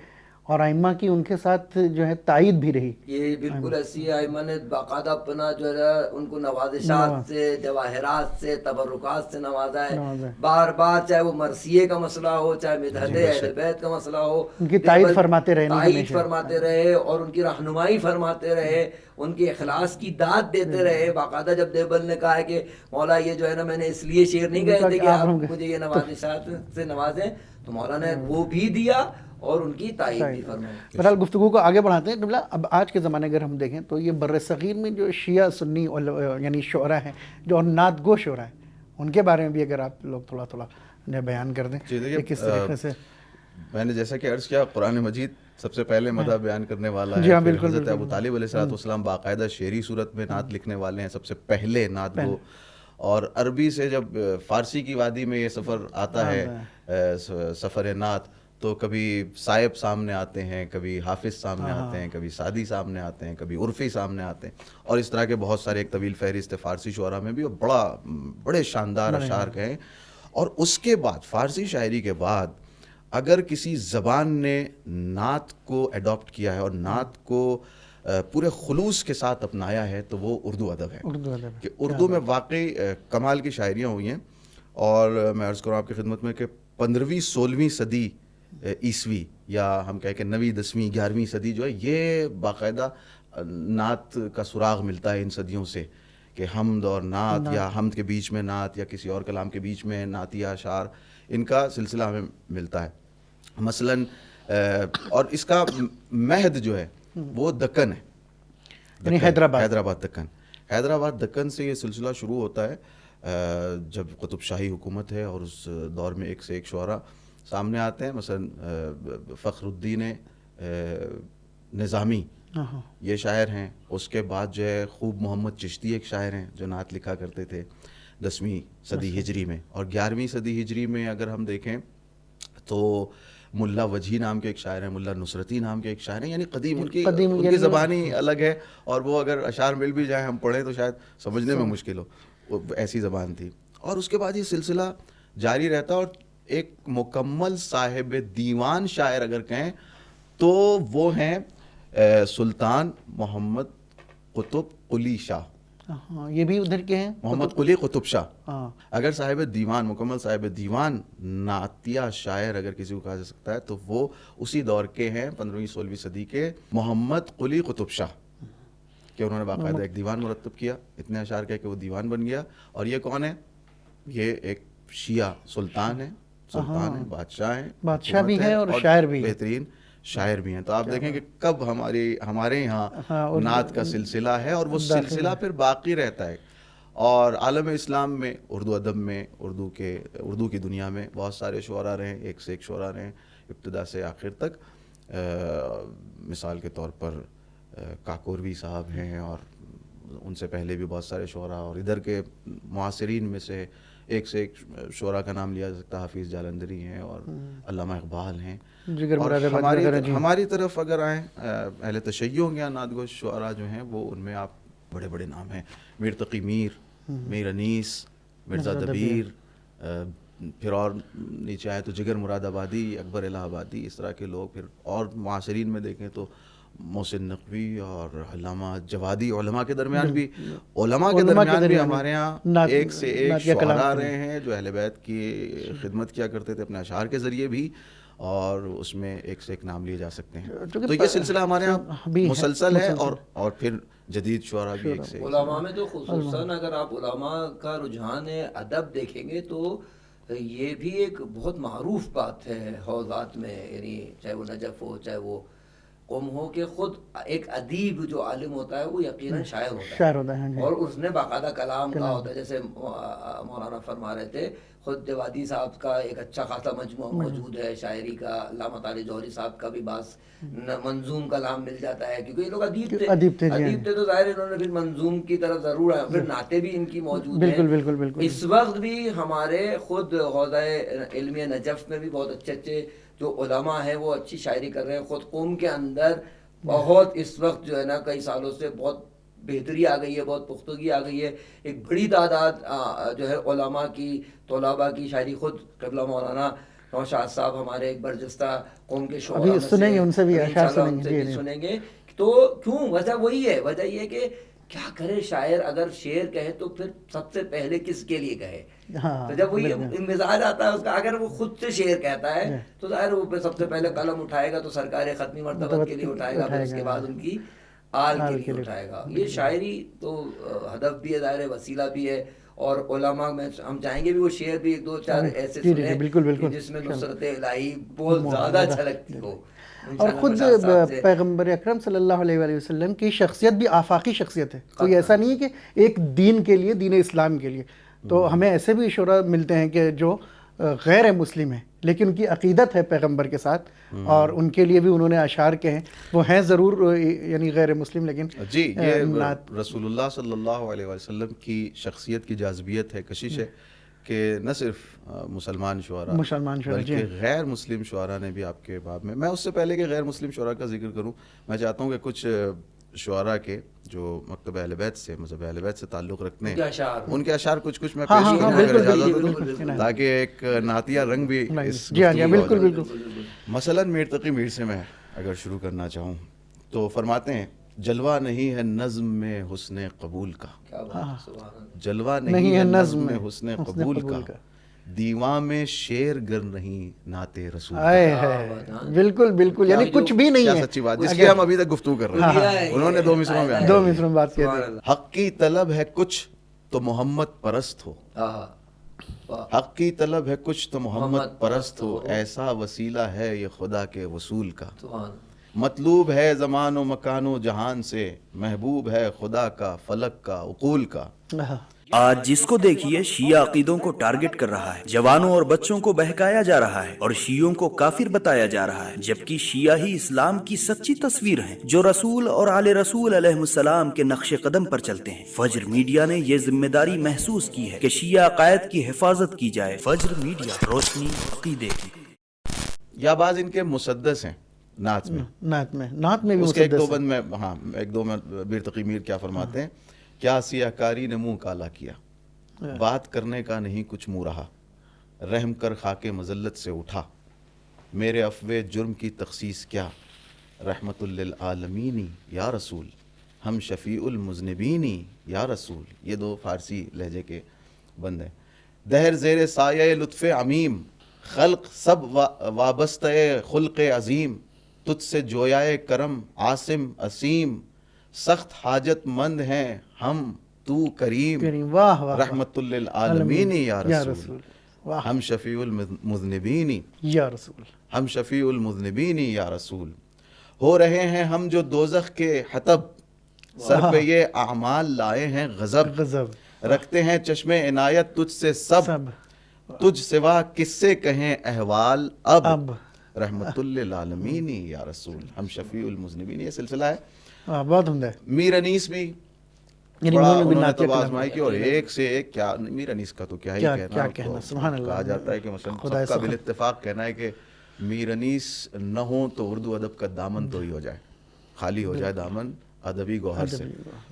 اور ائمہ کی ان کے ساتھ جو ہے تائید بھی رہی. یہ بالکل ایسی ہے، ائمہ نے باقاعدہ اپنا جو ہے ان کو نوازشات سے، جواہرات سے، تبرکات سے نوازا ہے. بار بار چاہے وہ مرثیے کا مسئلہ ہو، چاہے مدحت اہل بیت کا مسئلہ ہو، ان کی تائید فرماتے رہے، تائید فرماتے رہے اور ان کی رہنمائی فرماتے رہے، ان کے اخلاص کی داد دیتے رہے. باقاعدہ جب دیوبند نے کہا ہے کہ مولا یہ جو ہے نا میں نے اس لیے شعر نہیں کہے تھے کہ آپ مجھے یہ نوازشات سے نوازیں، تو مولا نے وہ بھی دیا اور ان کی تائید بھی فرمائی. بہرحال گفتگو کو آگے بڑھاتے ہیں. اب آج کے زمانے اگر ہم دیکھیں تو یہ بر صغیر میں جو شیعہ سنی یعنی شعراء ہیں جو نعت گو شعراء ہیں، ان کے بارے میں بھی اگر آپ لوگ تھوڑا بیان کر دیں کہ کس طریقے سے. میں نے جیسا کہ عرض کیا، قرآن مجید سب سے پہلے مدح بیان کرنے والا ہے. جی ہاں، پھر بالکل حضرت ابو طالب علیہ السلام باقاعدہ شعری صورت میں نعت لکھنے والے ہیں، سب سے پہلے نعت گو. اور عربی سے جب فارسی کی وادی میں یہ سفر آتا ہے، سفر نعت، تو کبھی صائب سامنے آتے ہیں، کبھی حافظ سامنے آتے ہیں، کبھی سعدی سامنے آتے ہیں، کبھی عرفی سامنے آتے ہیں، اور اس طرح کے بہت سارے ایک طویل فہرست فارسی شعراء میں بھی، اور بڑے شاندار اشعار کہیں. اور اس کے بعد فارسی شاعری کے بعد اگر کسی زبان نے نعت کو ایڈاپٹ کیا ہے اور نعت کو پورے خلوص کے ساتھ اپنایا ہے تو وہ اردو ادب ہے. کہ اردو میں واقعی کمال کی شاعریاں ہوئی ہیں. اور میں عرض کروں آپ کی خدمت میں کہ 15ویں 16ویں صدی عیسوی، یا ہم کہیں کہ 9ویں 10ویں 11ویں صدی جو ہے، یہ باقاعدہ نعت کا سراغ ملتا ہے ان صدیوں سے، کہ حمد اور نعت، یا حمد کے بیچ میں نعت، یا کسی اور کلام کے بیچ میں نعتیہ اشعار، ان کا سلسلہ ہمیں ملتا ہے. مثلاً اور اس کا مہد جو ہے وہ دکن ہے، یعنی حیدرآباد دکن. حیدرآباد دکن سے یہ سلسلہ شروع ہوتا ہے جب قطب شاہی حکومت ہے، اور اس دور میں ایک سے ایک شعراء سامنے آتے ہیں. مثلا فخر الدین نظامی یہ شاعر ہیں. اس کے بعد جو ہے خوب محمد چشتی ایک شاعر ہیں جو نعت لکھا کرتے تھے 10ویں صدی ہجری میں. اور 11ویں صدی ہجری میں اگر ہم دیکھیں تو ملا وجہی نام کے ایک شاعر ہیں، ملا نصرتی نام کے ایک شاعر ہیں. یعنی قدیم ان کی زبانی الگ ہے، اور وہ اگر اشعار مل بھی جائیں ہم پڑھیں تو شاید سمجھنے میں مشکل ہو، وہ ایسی زبان تھی. اور اس کے بعد یہ سلسلہ جاری رہتا. اور ایک مکمل صاحب دیوان شاعر اگر کہیں تو وہ ہیں سلطان محمد قطب قلی شاہ. یہ بھی ادھر کے ہیں، محمد قلی قطب شاہ. اگر صاحب دیوان، مکمل صاحب دیوان نعتیہ شاعر اگر کسی کو کہا جا سکتا ہے تو وہ اسی دور کے ہیں، 15ویں 16ویں صدی کے محمد قلی قطب شاہ، کہ انہوں نے باقاعدہ ایک دیوان مرتب کیا. اتنے اشعار کہہ کہ وہ دیوان بن گیا. اور یہ کون ہے؟ یہ ایک شیعہ سلطان ہے، بادشاہ ہیں، بادشاہ بھی ہیں اور شاعر بھی، بہترین شاعر بھی ہیں. تو آپ دیکھیں کہ کب ہمارے یہاں نعت کا سلسلہ ہے، اور وہ سلسلہ پھر باقی رہتا ہے. اور عالم اسلام میں، اردو ادب میں، اردو کی دنیا میں بہت سارے شعراء رہے، ایک سے ایک شعراء رہے ابتدا سے آخر تک. مثال کے طور پر کاکوروی صاحب ہیں، اور ان سے پہلے بھی بہت سارے شعراء. اور ادھر کے معاصرین میں سے ایک سے ایک شعراء کا نام لیا جا سکتا ہے. حافظ جالندری ہیں، اور علامہ اقبال ہیں. اور ہماری طرف اگر آئیں، اہل تشیع کے نعت گو شعراء جو ہیں وہ ان میں آپ بڑے بڑے نام ہیں، میر تقی میر، میر انیس، مرزا دبیر، پھر اور نیچے آئے تو جگر مراد آبادی، اکبر الہ آبادی، اس طرح کے لوگ. پھر اور معاصرین میں دیکھیں تو محسن نقوی اور علامہ جوادی. علماء کے درمیان بھی ہمارے ہاں ایک سے ایک شعراء رہے ہیں جو اہل بیت کی خدمت کیا کرتے تھے اپنے اشعار کے ذریعے بھی، اور اس میں ایک سے ایک نام لیے جا سکتے ہیں. تو یہ سلسلہ ہمارے ہاں مسلسل ہے. اور پھر جدید شعراء بھی ایک سے علماء میں تو خصوصاً اگر آپ علماء کا رجحان ادب دیکھیں گے تو یہ بھی ایک بہت معروف بات ہے حوضات میں. یعنی چاہے وہ نجف ہو، چاہے وہ قوم ہو، کہ خود ایک ادیب جو عالم ہوتا ہے وہ یقیناً شاعر ہوتا ہے، اور اس نے باقاعدہ کلام کہا ہوتا ہے. جیسے مولانا فرما رہے تھے، خود دیوادی صاحب کا ایک اچھا خاصا مجموعہ موجود ہے شاعری کا. علامہ طارق جوہری صاحب کا بھی بعض منظوم کلام مل جاتا ہے، کیونکہ یہ لوگ ادیب تھے تو ظاہر انہوں نے پھر منظوم کی طرف ضرور آیا. پھر نعتیں بھی ان کی موجود ہیں. بالکل. اس وقت بھی ہمارے خود حوضہ علمیہ نجف میں بھی بہت اچھے جو علماء ہیں وہ اچھی شاعری کر رہے ہیں. خود قوم کے اندر بہت اس وقت جو ہے نا کئی سالوں سے بہت بہتری آ گئی ہے، بہت پختگی آ گئی ہے. ایک بڑی تعداد جو ہے علماء کی، طلباء کی شاعری، خود قبلہ مولانا نوشاد صاحب ہمارے ایک برجستہ قوم کے شعراء ابھی میں سے، سنیں گے ان سے بھی ابھی اشعار انشاءاللہ سنیں ان سے گے، بھی جی سنیں گے. تو کیوں وجہ وہی ہے، وجہ یہ ہے کہ کیا کرے شاعر، اگر شعر کہے تو پھر سب سے پہلے کس کے لیے کہے. ہاں تو جب وہ یہ مزاج آتا ہے اس کا، اگر وہ خود سے شعر کہتا ہے تو ظاہر وہ سب سے پہلے قلم اٹھائے گا تو سرکار ختمی مرتبہ کے لیے اٹھائے گا، پھر اس کے بعد ان کی آل کے لیے اٹھائے گا. یہ شاعری تو ہدف بھی ہے ظاہر، وسیلہ بھی ہے. اور علماء میں ہم چاہیں گے بھی وہ شعر بھی 2-4 ایسے سنیں جس میں نصرت الہی بہت زیادہ جھلکتی ہو. اور خود پیغمبر اکرم صلی اللہ علیہ وآلہ وسلم کی شخصیت بھی آفاقی شخصیت ہے، کوئی ایسا نہیں ہے کہ ایک دین کے لیے، دین اسلام کے لیے. تو ہمیں ایسے بھی شعراء ملتے ہیں کہ جو غیر مسلم ہیں لیکن ان کی عقیدت ہے پیغمبر کے ساتھ، اور ان کے لیے بھی انہوں نے اشعار کہے. وہ ہیں ضرور یعنی غیر مسلم لیکن جی یہ رسول اللہ صلی اللہ علیہ وسلم کی شخصیت کی جاذبیت ہے، کشش ہے کہ نہ صرف مسلمان شعراء بلکہ غیر مسلم شعراء نے بھی آپ کے باب میں اس سے پہلے کہ غیر مسلم شعراء کا ذکر کروں، میں چاہتا ہوں کہ کچھ شعراء کے جو مکتب اہل بیت سے، مذہب اہل بیت سے تعلق رکھتے ہیں، ان کے اشعار کچھ میں پیش کروں اگر اجازت دوں، تاکہ ایک نعتیہ رنگ بھی اس بالکل. مثلا میر تقی میر سے میں اگر شروع کرنا چاہوں تو فرماتے ہیں، جلوہ نہیں ہے نظم میں حسن قبول کا، جلوہ نہیں ہے نظم میں حسن قبول کا، دیواں میں شعر گر نہیں نعت رسول کا. بالکل یعنی کچھ بھی نہیں ہے، سچی بات جس کی ہم ابھی تک گفتگو کر رہے ہیں، انہوں نے 2 مصروں میں بات کی. حق کی طلب ہے کچھ تو محمد پرست ہو، حق کی طلب ہے کچھ تو محمد پرست ہو، ایسا وسیلہ ہے یہ خدا کے وصول کا. مطلوب ہے زمان و مکان و جہان سے، محبوب ہے خدا کا فلک کا عقول کا. آج جس کو دیکھیے شیعہ عقیدوں کو ٹارگٹ کر رہا ہے، جوانوں اور بچوں کو بہکایا جا رہا ہے اور شیعوں کو کافر بتایا جا رہا ہے، جبکہ شیعہ ہی اسلام کی سچی تصویر ہیں جو رسول اور آل رسول علیہ السلام کے نقش قدم پر چلتے ہیں. فجر میڈیا نے یہ ذمہ داری محسوس کی ہے کہ شیعہ عقائد کی حفاظت کی جائے. فجر میڈیا، روشنی عقیدے کی. یا بعض ان کے مسدس ہیں نعت میں بھی اس کے ایک دو میں میر تقی میر کیا فرماتے ہیں، کیا سیاہ کاری نے منہ کالا کیا، بات کرنے کا نہیں کچھ منہ رہا، رحم کر خاک مذلت سے اٹھا، میرے عفو جرم کی تخصیص کیا، رحمت للعالمین یا رسول، ہم شفیع المذنبین یا رسول. یہ 2 فارسی لہجے کے بند ہیں. دہر زیر سایہ لطف عمیم، خلق سب وابستہ خلق عظیم، تجھ سے جویائے کرم عاصم اسیم، سخت حاجت مند ہیں ہم تو کریم، رحمت للعالمین یا رسول، ہم شفیع المذنبین یا رسول، ہم شفیع المذنبین یا رسول. ہو رہے ہیں ہم جو دوزخ کے حطب، سر پہ یہ اعمال لائے ہیں غضب، رکھتے ہیں چشم عنایت تجھ سے سب، تجھ سوا کس سے کہیں احوال اب، رحمت للعالمین یا رسول، ہم شفیع المذنبین. یہ سلسلہ ہے بہت عمدہ ہے. میر انیس بھی انہوں نے تو آزمائی کی، اور ایک سے ایک کیا میر انیس کا تو کیا ہی کہنا. سبحان اللہ. کہا جاتا ہے کہ مثلا سب کا بالاتفاق کہنا ہے کہ میر انیس نہ ہو تو اردو ادب کا دامن تو ہی ہو جائے، خالی ہو جائے دامن ادبی گوہر سے.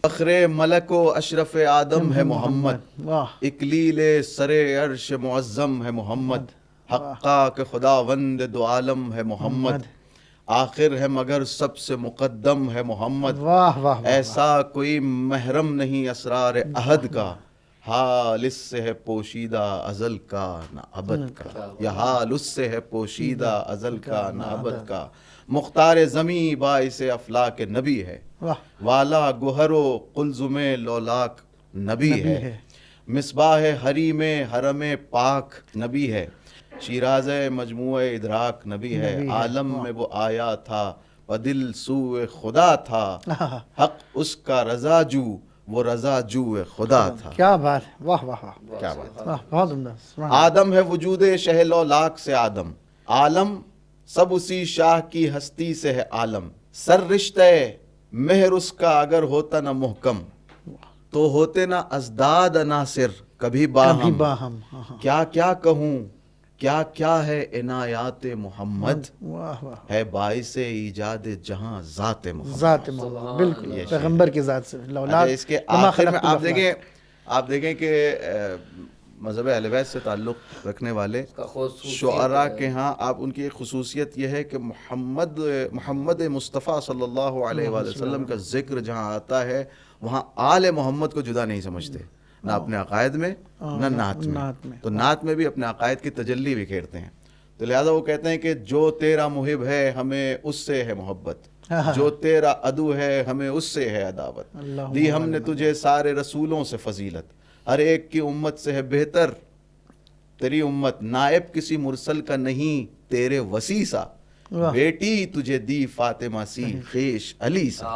فخر ملک و اشرف آدم ہے محمد، اکلیل سر عرش معظم ہے محمد، حقا کہ خداوند دو عالم ہے محمد، آخر ہے مگر سب سے مقدم ہے محمد. ایسا کوئی محرم نہیں اسرار عہد کا، حال اس سے ہے پوشیدہ ازل کا نہ ابد کا، یا حال اس سے ہے پوشیدہ ازل کا نہ ابد کا. مختار زمیں باعث افلاک نبی ہے، والا گوہر و قلزم لولاک نبی ہے، مصباح حریم حرم پاک نبی ہے، شیراز مجموع ادراک نبی ہے، عالم میں وہ آیا تھا و دل سوء خدا تھا، حق اس کا رضا جو وہ رضا جو خدا تھا. کیا بات ہے، واہ واہ واہ، کیا بات ہے. بہت عمدہ. آدم ہے وجود شہ لولاک سے آدم، عالم سب اسی شاہ کی ہستی سے ہے عالم، سر رشتہ مہر اس کا اگر ہوتا نہ محکم، تو ہوتے نہ ازداد عناصر کبھی باہم. کیا کیا کہوں کیا کیا ہے عنایات محمد، ہے باعث ایجاد جہاں ذات محمد. بالکل پیغمبر کی ذات سے. اس کے آخر میں آپ دیکھیں کہ مذہب اہل بیت سے تعلق رکھنے والے شعراء کے ہاں آپ ان کی ایک خصوصیت یہ ہے کہ محمد مصطفیٰ صلی اللہ علیہ وآلہ وسلم کا ذکر جہاں آتا ہے وہاں آل محمد کو جدا نہیں سمجھتے، نہ اپنے عقائد میں نہ نعت میں، تو نعت میں بھی اپنے عقائد کی تجلی بکھیرتے ہیں. تو لہٰذا وہ کہتے ہیں کہ جو تیرا محب ہے ہمیں اس سے ہے محبت، جو تیرا عدو ہے ہمیں اس سے ہے عداوت، دی ہم نے تجھے سارے رسولوں سے فضیلت، ہر ایک کی امت سے ہے بہتر تیری امت، نائب کسی مرسل کا نہیں تیرے وسیع سا، بیٹی تجھے دی فاطمہ سی خیش علی سا.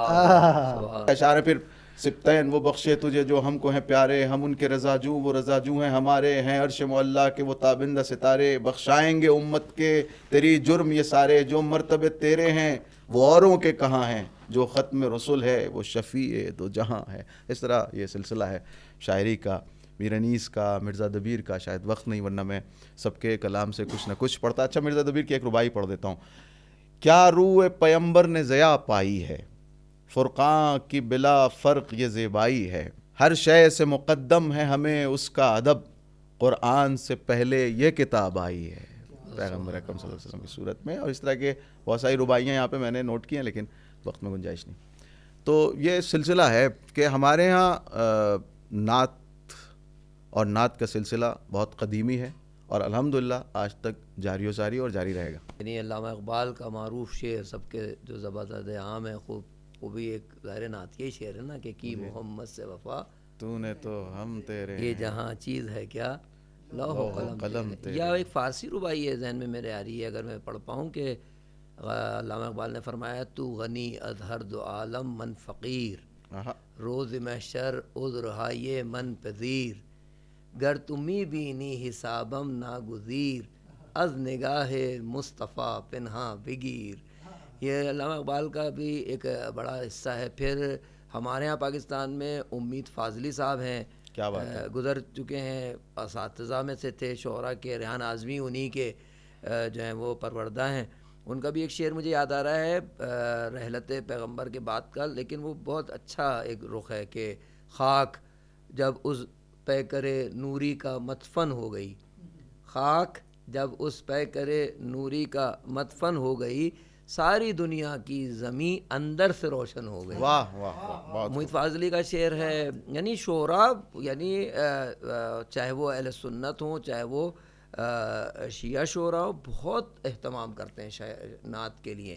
اشارہ پھر سبتین وہ بخشے تجھے جو ہم کو ہیں پیارے، ہم ان کے رضا جو وہ رضا جو ہیں ہمارے، ہیں عرش معلیٰ کے وہ تابندہ ستارے، بخشائیں گے امت کے تیری جرم یہ سارے، جو مرتبے تیرے ہیں وہ اوروں کے کہاں ہیں، جو ختم رسول ہے وہ شفیع دو جہاں ہے. اس طرح یہ سلسلہ ہے شاعری کا، میر انیس کا، مرزا دبیر کا. شاید وقت نہیں ورنہ میں سب کے کلام سے کچھ نہ کچھ پڑھتا. اچھا مرزا دبیر کی ایک ربائی پڑھ دیتا ہوں. کیا روح پیمبر نے ضیا پائی ہے، فرقاں کی بلا فرق یہ زیبائی ہے، ہر شے سے مقدم ہے ہمیں اس کا ادب، قرآن سے پہلے یہ کتاب آئی ہے، پیغمبر اکرم صلی اللہ علیہ وسلم کی صورت میں. اور اس طرح کے بہت ساری ربائیاں یہاں پہ میں نے نوٹ کی ہیں لیکن وقت میں گنجائش نہیں. تو یہ سلسلہ ہے کہ ہمارے ہاں نعت اور نعت کا سلسلہ بہت قدیمی ہے اور الحمدللہ آج تک جاری و ساری اور جاری رہے گا. یعنی علامہ اقبال کا معروف شعر سب کے جو زبردست عام ہے، خوب وہ بھی ایک ظاہر نعتیہ شعر ہے نا کہ کی محمد سے وفا تو نے تو ہم تیرے یہ جہاں چیز ہے کیا لوح و قلم تیرے. یا ایک فارسی ربائی ہے ذہن میں میرے آ رہی ہے اگر میں پڑھ پاؤں کہ علامہ اقبال نے فرمایا تو غنی از ہر دو عالم من فقیر، روز محشر عذر ہائے من پذیر، گر تمی بینی حسابم ناگزیر، از نگاہ مصطفیٰ پنہاں بگیر. یہ علامہ اقبال کا بھی ایک بڑا حصہ ہے. پھر ہمارے ہاں پاکستان میں امید فاضلی صاحب ہیں، کیا بات ہے، گزر چکے ہیں، اساتذہ میں سے تھے شعراء کے. ریحان اعظمی انہی کے جو ہیں وہ پروردہ ہیں. ان کا بھی ایک شعر مجھے یاد آ رہا ہے رحلت پیغمبر کے بعد کا، لیکن وہ بہت اچھا ایک رخ ہے کہ خاک جب اس پہ کرے نوری کا مدفن ہو گئی، خاک جب اس پہ کرے نوری کا مدفن ہو گئی، ساری دنیا کی زمین اندر سے روشن ہو گئی. واہ واہ واہ. محمد فاضلی کا شعر ہے. یعنی شعراء یعنی چاہے وہ اہل سنت ہوں چاہے وہ شیعہ شعراء بہت اہتمام کرتے ہیں نعت کے لیے.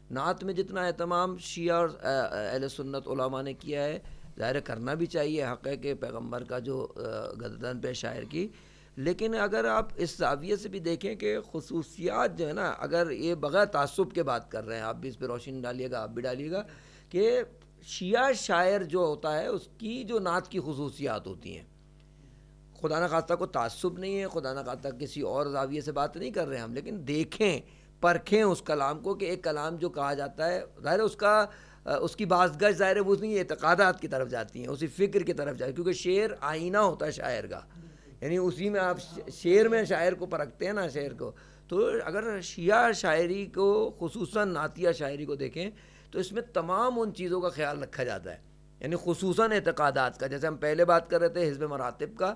نعت میں جتنا اہتمام شیعہ اور اہل سنت علماء نے کیا ہے ظاہر کرنا بھی چاہیے، حق ہے کہ پیغمبر کا جو گردن پہ شاعر کی. لیکن اگر آپ اس زاویے سے بھی دیکھیں کہ خصوصیات جو ہے نا، اگر یہ بغیر تعصب کے بات کر رہے ہیں، آپ بھی اس پہ روشنی ڈالیے گا، آپ بھی ڈالیے گا کہ شیعہ شاعر جو ہوتا ہے اس کی جو نعت کی خصوصیات ہوتی ہیں، خدا نہ خواستہ کو تعصب نہیں ہے، خدا نہ خواستہ کسی اور زاویے سے بات نہیں کر رہے ہیں ہم، لیکن دیکھیں پرکھیں اس کلام کو کہ ایک کلام جو کہا جاتا ہے ظاہر اس کی بازگشت ظاہر وہ نہیں اعتقادات کی طرف جاتی ہیں، اسی فکر کی طرف جاتی ہے، کیونکہ شعر آئینہ ہوتا ہے شاعر کا. یعنی اسی میں آپ شعر میں شاعر کو پرکھتے ہیں نا شعر کو. تو اگر شیعہ شاعری کو خصوصاً نعتیہ شاعری کو دیکھیں تو اس میں تمام ان چیزوں کا خیال رکھا جاتا ہے، یعنی خصوصاً اعتقادات کا. جیسے ہم پہلے بات کر رہے تھے حزب مراتب کا،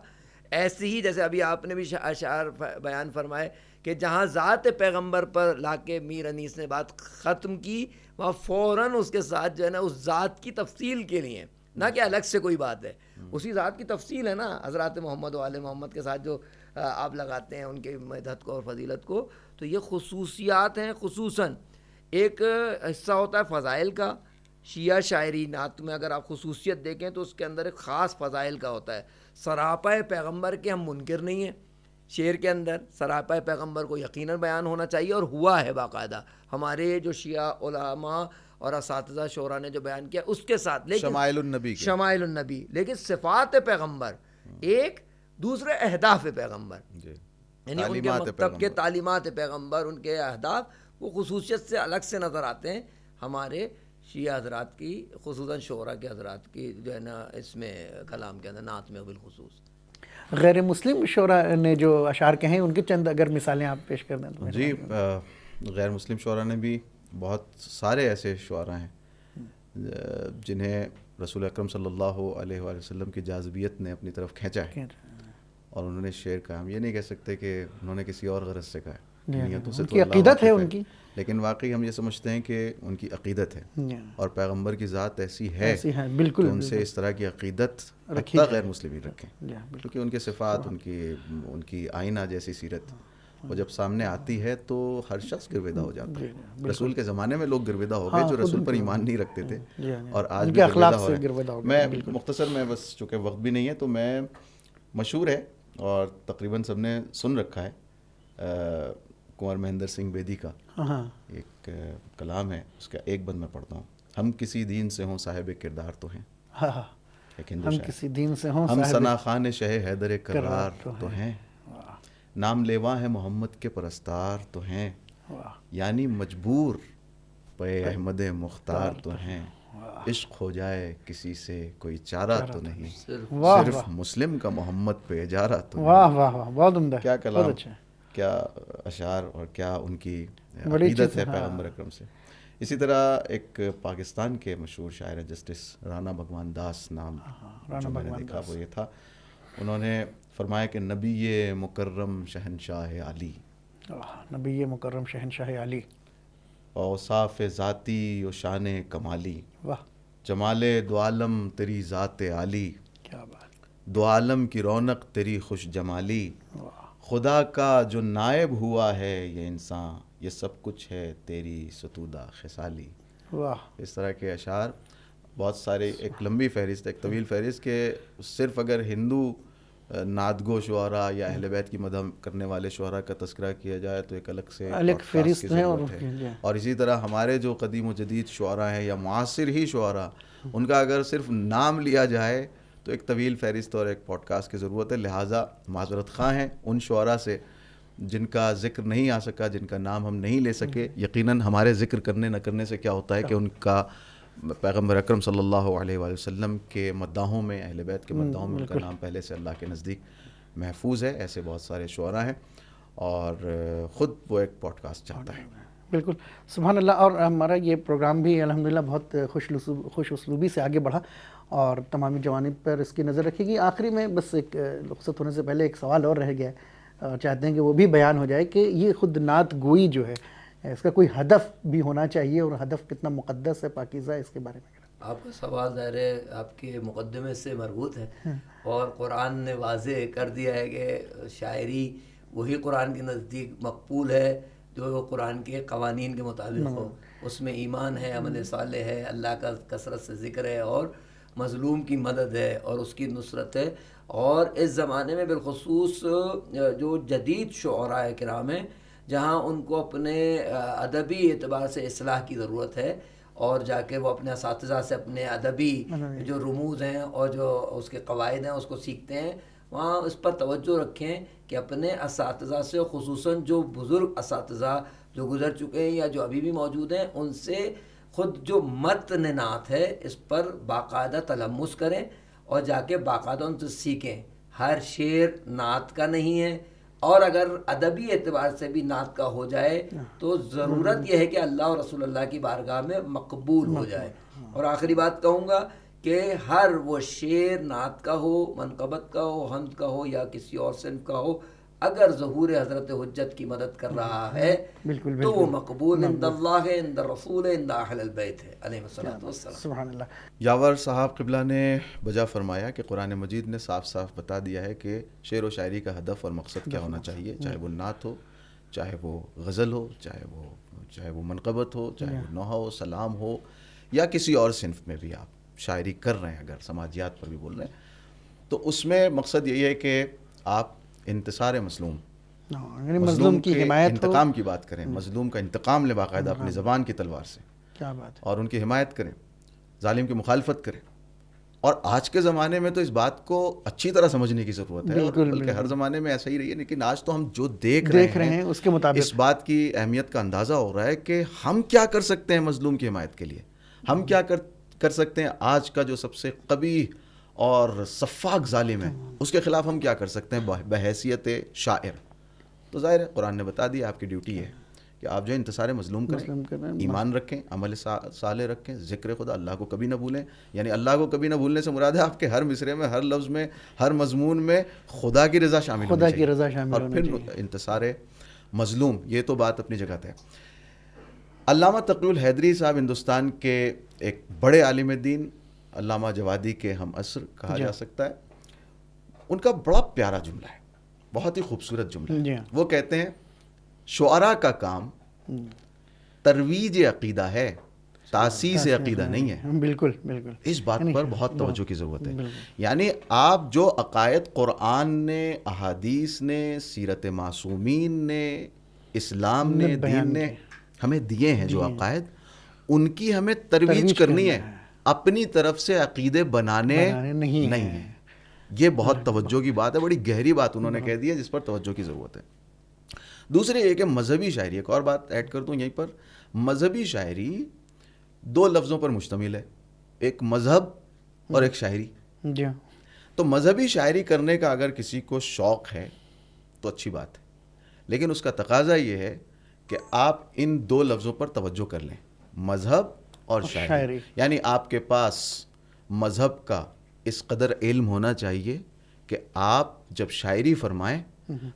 ایسے ہی جیسے ابھی آپ نے بھی اشعار بیان فرمائے کہ جہاں ذات پیغمبر پر لا کے میر انیس نے بات ختم کی، وہاں فوراً اس کے ساتھ جو ہے نا اس ذات کی تفصیل کے لیے، نہ کہ الگ سے کوئی بات ہے، اسی ذات کی تفصیل ہے نا حضرات محمد و آل محمد کے ساتھ جو آپ لگاتے ہیں ان کے مدحت کو اور فضیلت کو. تو یہ خصوصیات ہیں. خصوصاً ایک حصہ ہوتا ہے فضائل کا. شیعہ شاعری نعت میں اگر آپ خصوصیت دیکھیں تو اس کے اندر ایک خاص فضائل کا ہوتا ہے. سراپا پیغمبر کے ہم منکر نہیں ہیں، شعر کے اندر سراپا پیغمبر کو یقیناً بیان ہونا چاہیے اور ہوا ہے باقاعدہ. ہمارے جو شیعہ علماء اور اساتذہ شعراء نے جو بیان کیا اس کے ساتھ، لیکن شمائل النبی، لیکن صفات پیغمبر ایک، دوسرے اہداف پیغمبر، یعنی ان کے مکتب کے تعلیمات پیغمبر، ان کے اہداف وہ خصوصیت سے الگ سے نظر آتے ہیں ہمارے شیعہ حضرات کی، خصوصاً شعراء کے حضرات کی جو ہے نا اس میں کلام کے اندر نعت میں بالخصوص. غیر مسلم شعراء نے جو اشعار کہے ہیں ان کی چند اگر مثالیں آپ پیش کر دیں تو. جی غیر مسلم شعراء نے بھی بہت سارے ایسے شعراء ہیں جنہیں رسول اکرم صلی اللہ علیہ وآلہ وسلم کی جاذبیت نے اپنی طرف کھینچا ہے اور انہوں نے شعر کہا. ہم یہ نہیں کہہ سکتے کہ انہوں نے کسی اور غرض سے کہا ہے, نیتوں سے ان تو کی اللہ عقیدت ہے واقف ان کی. لیکن واقعی ہم یہ سمجھتے ہیں کہ ان کی عقیدت ہے, اور پیغمبر کی ذات ایسی ہے بالکل کہ ان سے اس طرح کی عقیدت حتیٰ غیر مسلمین رکھیں, کیونکہ ان کے صفات, ان کی آئینہ جیسی سیرت وہ جب سامنے آتی ہے تو ہر شخص گرویدہ ہو جاتا ہے. رسول کے زمانے میں لوگ گرویدہ ہو گئے جو رسول پر ایمان نہیں رکھتے تھے, اور آج بھی گرویدہ ہو رہے ہیں. میں مختصر میں بس چونکہ وقت بھی نہیں ہے تو میں, مشہور ہے اور تقریباً سب نے سن رکھا ہے, کنور مہندر سنگھ بیدی کا ایک کلام ہے, اس کا ایک بند میں پڑھتا ہوں. ہم کسی دین سے ہوں صاحب کردار تو ہیں, ہم کسی دین سے ہوں ہم ثنا خان شہ حیدر کرار تو ہیں, نام لیوا ہیں محمد کے پرستار تو ہیں, یعنی مجبور پے احمد مختار تو ہیں, عشق ہو جائے کسی سے کوئی چارہ تو نہیں, صرف مسلم کا محمد پہ اجارہ تو نہیں. واہ واہ واہ, بہت عمدہ. کیا کلام, کیا اشعار, اور کیا ان کی عقیدت ہے پیغمبر اکرم سے. اسی طرح ایک پاکستان کے مشہور شاعر جسٹس رانا بھگوان داس نام جو میں نے دیکھا وہ یہ تھا, انہوں نے فرمایا کہ نبی مکرم شہنشاہ علی, نبی مکرم شہنشاہ علی, اوصاف ذاتی و شان کمالی, جمال دو عالم تیری ذات عالی, کیا بات, دو عالم کی رونق تیری خوش جمالی, خدا کا جو نائب ہوا ہے یہ انسان, یہ سب کچھ ہے تیری ستودہ خصالی. اس طرح کے اشعار بہت سارے, ایک لمبی فہرست, ایک طویل فہرست, کہ صرف اگر ہندو نعت گو شعراء یا اہل بیت کی مدح کرنے والے شعراء کا تذکرہ کیا جائے تو ایک الگ سے فہرست ہے. اور اسی طرح ہمارے جو قدیم و جدید شعراء ہیں یا معاصر ہی شعراء, ان کا اگر صرف نام لیا جائے تو ایک طویل فہرست اور ایک پوڈ کاسٹ کی ضرورت ہے. لہٰذا معذرت خواہ ہیں ان شعراء سے جن کا ذکر نہیں آ سکا, جن کا نام ہم نہیں لے سکے. یقیناً ہمارے ذکر کرنے نہ کرنے سے کیا ہوتا ہے کہ ان کا پیغمبر اکرم صلی اللہ علیہ وآلہ وسلم کے مداحوں میں, اہل بیت کے مداحوں میں ان کا نام پہلے سے اللہ کے نزدیک محفوظ ہے. ایسے بہت سارے شعراء ہیں, اور خود وہ ایک پوڈ کاسٹ چاہتا ہے. بالکل, سبحان اللہ. اور ہمارا یہ پروگرام بھی الحمدللہ بہت خوش اسلوبی سے آگے بڑھا, اور تمامی جوانب پر اس کی نظر رکھے گی. آخری میں بس ایک رخصت ہونے سے پہلے ایک سوال اور رہ گیا ہے, چاہتے ہیں کہ وہ بھی بیان ہو جائے کہ یہ خود نعت گوئی جو ہے اس کا کوئی ہدف بھی ہونا چاہیے, اور ہدف کتنا مقدس ہے, پاکیزہ ہے, اس کے بارے میں. آپ کا سوال ظاہر ہے آپ کے مقدمے سے مربوط ہے, اور قرآن نے واضح کر دیا ہے کہ شاعری وہی قرآن کے نزدیک مقبول ہے جو قرآن کے قوانین کے مطابق ہو. اس میں ایمان ہے, عمل صالح ہے, اللہ کا کثرت سے ذکر ہے, اور مظلوم کی مدد ہے, اور اس کی نصرت ہے. اور اس زمانے میں بالخصوص جو جدید شعراء کرام ہیں, جہاں ان کو اپنے ادبی اعتبار سے اصلاح کی ضرورت ہے, اور جا کے وہ اپنے اساتذہ سے اپنے ادبی جو رموز ہیں اور جو اس کے قواعد ہیں اس کو سیکھتے ہیں, وہاں اس پر توجہ رکھیں کہ اپنے اساتذہ سے, خصوصاً جو بزرگ اساتذہ جو گزر چکے ہیں یا جو ابھی بھی موجود ہیں, ان سے خود جو متن نعت ہے اس پر باقاعدہ تلمس کریں, اور جا کے باقاعدہ ان سے سیکھیں. ہر شعر نعت کا نہیں ہے, اور اگر ادبی اعتبار سے بھی نعت کا ہو جائے تو ضرورت یہ ہے کہ اللہ اور رسول اللہ کی بارگاہ میں مقبول ہو جائے. اور آخری بات کہوں گا کہ ہر وہ شعر نعت کا ہو, منقبت کا ہو, حمد کا ہو, یا کسی اور صنف کا ہو, اگر ظہور حضرت حجت کی مدد کر رہا ہے تو وہ مقبول عند اللہ ہے, عند رسول ہے, عند اہل البیت ہے علیہ الصلوۃ والسلام. سبحان اللہ. یاور صاحب قبلہ نے بجا فرمایا کہ قرآن مجید نے صاف صاف بتا دیا ہے کہ شعر و شاعری کا ہدف اور مقصد کیا ہونا چاہیے, چاہے وہ نعت ہو, چاہے وہ غزل ہو, چاہے وہ منقبت ہو, چاہے وہ نوحہ ہو, سلام ہو, یا کسی اور صنف میں بھی آپ شاعری کر رہے ہیں, اگر سماجیات پر بھی بول رہے ہیں, تو اس میں مقصد یہی ہے کہ آپ انتصار مظلوم, یعنی مظلوم کی حمایت, انتقام کی بات کریں, مظلوم کا انتقام لے باقاعدہ اپنی زبان کی تلوار سے, کیا بات, اور ان کی حمایت کریں, ظالم کی مخالفت کریں. اور آج کے زمانے میں تو اس بات کو اچھی طرح سمجھنے کی ضرورت ہے, بلکہ ہر زمانے میں ایسا ہی رہی ہے, لیکن آج تو ہم جو دیکھ رہے ہیں اس کے مطابق اس بات کی اہمیت کا اندازہ ہو رہا ہے کہ ہم کیا کر سکتے ہیں مظلوم کی حمایت کے لیے, ہم کیا کر سکتے ہیں آج کا جو سب سے قبیح اور سفاک ظالم ہے اس کے خلاف ہم کیا کر سکتے ہیں بحیثیت شاعر. تو ظاہر ہے قرآن نے بتا دیا آپ کی ڈیوٹی ہے کہ آپ جو ہے انتصار مظلوم کریں، کریں، ایمان رکھیں، عمل صالح رکھیں، ذکر خدا، اللہ کو کبھی نہ بھولیں. یعنی اللہ کو کبھی نہ بھولنے سے مراد ہے آپ کے ہر مصرے میں، ہر لفظ میں، ہر مضمون میں خدا کی رضا شامل ہونی چاہیے. خدا کی رضا شامل اور ہونی پھر چاہیے. انتصار مظلوم، یہ تو بات اپنی جگہ ہے. علامہ تقی الحیدری صاحب ہندوستان کے ایک بڑے عالم دین، علامہ جوادی کے ہم عصر کہا جا سکتا ہے. ان کا بڑا پیارا جملہ ہے، بہت ہی خوبصورت جملہ ہے. وہ کہتے ہیں شعراء کا کام ترویج عقیدہ ہے، تاسیس عقیدہ نہیں ہے. بالکل بالکل، اس بات پر بہت توجہ کی ضرورت ہے. یعنی آپ جو عقائد قرآن نے، احادیث نے، سیرت معصومین نے، اسلام نے، دین نے ہمیں دیے ہیں، جو عقائد، ان کی ہمیں ترویج کرنی ہے، اپنی طرف سے عقیدے بنانے نہیں ہیں. یہ بہت توجہ کی بات ہے، بڑی گہری بات انہوں نے کہہ دی ہے، جس پر توجہ کی ضرورت ہے. دوسرے یہ کہ مذہبی شاعری، ایک اور بات ایڈ کر دوں یہیں پر، مذہبی شاعری دو لفظوں پر مشتمل ہے، ایک مذہب اور ایک شاعری. تو مذہبی شاعری کرنے کا اگر کسی کو شوق ہے تو اچھی بات ہے، لیکن اس کا تقاضا یہ ہے کہ آپ ان دو لفظوں پر توجہ کر لیں، مذہب اور شاعری. یعنی آپ کے پاس مذہب کا اس قدر علم ہونا چاہیے کہ آپ جب شاعری فرمائیں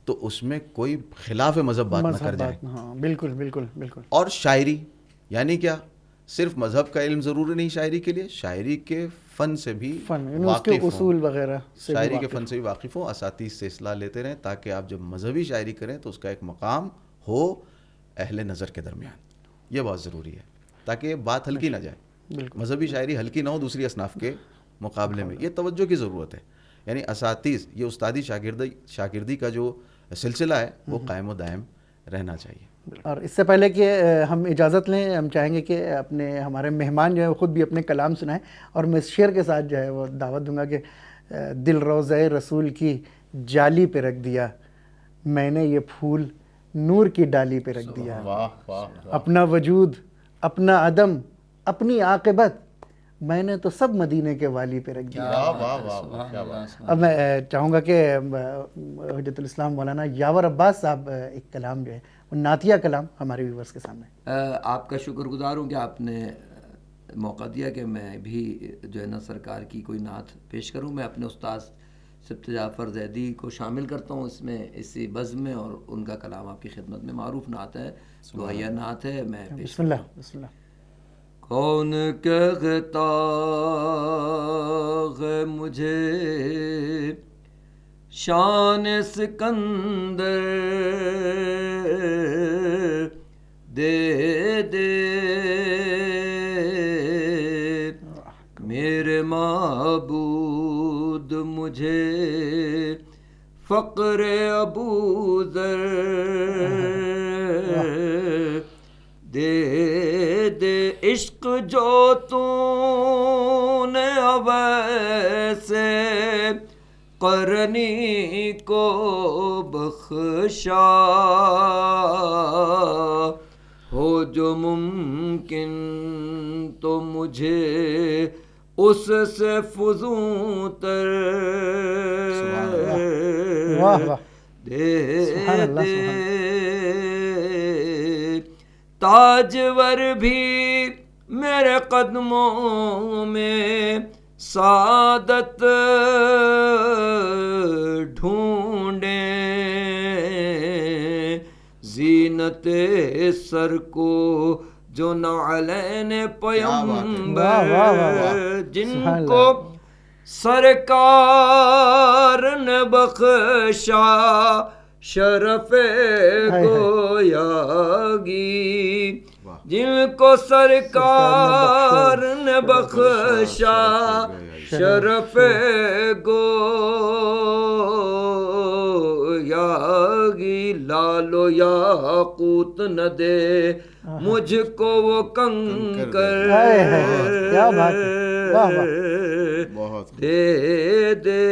تو اس میں کوئی خلاف مذہب بات نہ کر جائیں. بالکل بالکل بالکل. اور شاعری یعنی کیا؟ صرف مذہب کا علم ضروری نہیں شاعری کے لیے، شاعری کے فن سے بھی واقف اصول وغیرہ، شاعری کے فن سے بھی واقف ہوں، اساتذہ سے اصلاح لیتے رہیں، تاکہ آپ جب مذہبی شاعری کریں تو اس کا ایک مقام ہو اہل نظر کے درمیان. یہ بہت ضروری ہے تاکہ بات ہلکی نہ جائے. مذہبی شاعری ہلکی نہ ہو دوسری اصناف کے مقابلے میں، یہ توجہ کی ضرورت ہے. یعنی اساتذہ، یہ استادی شاگردی کا جو سلسلہ ہے وہ قائم و دائم رہنا چاہیے. اور اس سے پہلے کہ ہم اجازت لیں، ہم چاہیں گے کہ ہمارے مہمان جو ہے وہ خود بھی اپنے کلام سنائیں، اور میں اس شعر کے ساتھ جو ہے وہ دعوت دوں گا کہ دل روضہ رسول کی جالی پہ رکھ دیا، میں نے یہ پھول نور کی ڈالی پہ رکھ دیا. اپنا وجود، اپنا عدم، اپنی عاقبت، میں نے تو سب مدینے کے والی پہ رکھ دیا. اب میں چاہوں گا کہ حجت الاسلام مولانا یاور عباس صاحب ایک کلام جو ہے وہ نعتیہ کلام ہمارے ویورز کے سامنے. آپ کا شکر گزار ہوں کہ آپ نے موقع دیا کہ میں بھی جو ہے نا سرکار کی کوئی نعت پیش کروں. میں اپنے استاد سبت جعفر زیدی کو شامل کرتا ہوں اس میں، اسی بزم میں، اور ان کا کلام آپ کی خدمت میں معروف نعت ہے، دعائیہ نعت ہے. میں بسم اللہ بسم اللہ. کون کہتا ہے مجھے شان سکندر دے دے، میرے معبود مجھے فقر ابو ذر دے دے. عشق جو تو نے اویسے قرنی کو بخشا، ہو جو ممکن تو مجھے اس سے فزوں تر دے دے. تاجور بھی میرے قدموں میں سعادت ڈھونڈیں، زینت سر کو جو نعلین پیمبر، جن کو سرکار نے بخشا شرف گویاگی، جن کو سرکار نے بخشا شرف گویاگی، لالو یاقوت نہ دے مجھ کو وہ کنکر دے دے.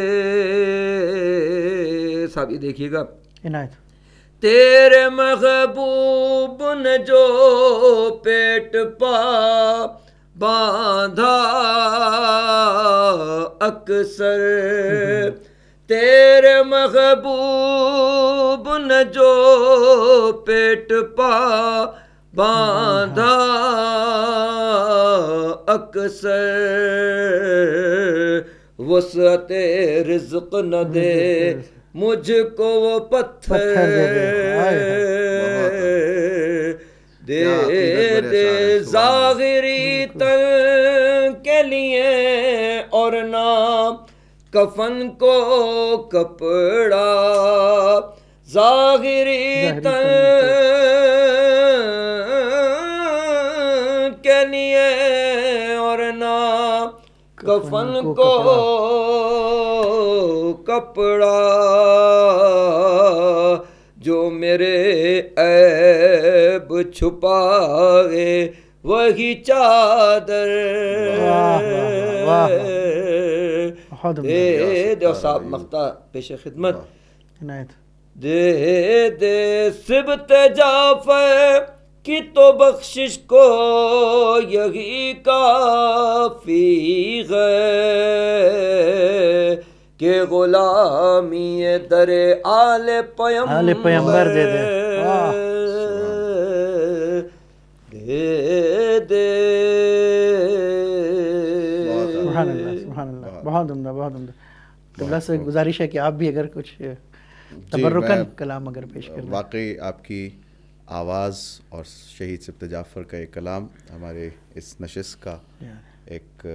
صاحب یہ دیکھیے گا، تیرے محبوب نے جو پیٹ پا باندھا اکثر، تیرے محبوب نے جو پیٹ پا باندھا اکثر وسعت رزق نہ دے مجھ کو وہ پتھر دے دے ظاہری تن کے لیے اور نام کفن کو کپڑا ظاہری تن کے لیے اور نام کفن کو کپڑا جو میرے عیب چھپائے وہی چادر دے دے صاحب مختہ پیش خدمت دے دے سبت جعفر کی تو بخشش کو یہی کافی ہے کہ غلامی در آل پیمبر دے دے دے دے سبحان اللہ سبحان اللہ، بہت عمدہ بہت عمدہ. اللہ سے گزارش ہے کہ آپ بھی اگر کچھ تبرکن کلام اگر پیش کریں. واقعی آپ کی آواز اور شہید سبت جعفر کا ایک کلام ہمارے اس نشست کا ایک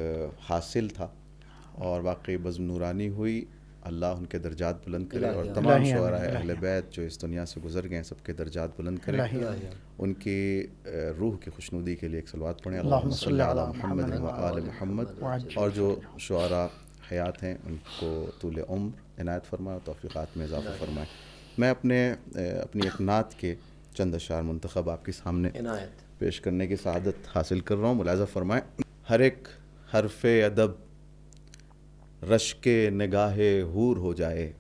حاصل تھا، اور واقعی بزم نورانی ہوئی. اللہ ان کے درجات بلند کرے اور تمام شعراء اہل بیت جو اس دنیا سے گزر گئے ہیں سب کے درجات بلند کرے. ان کی روح کی خوشنودی کے لیے ایک صلوات پڑھیں، اللہم صلی علی محمد و آل محمد. اور جو شعراء حیات ہیں ان کو طول عمر عنایت فرمائے اور توفیقات میں اضافہ فرمائے. میں اپنی ایک نعت کے چند اشعار منتخب آپ کے سامنے پیش کرنے کی سعادت حاصل کر رہا ہوں. ملاحظہ فرمائیں. ہر ایک حرف ادب رشک نگاہ حور ہو جائے،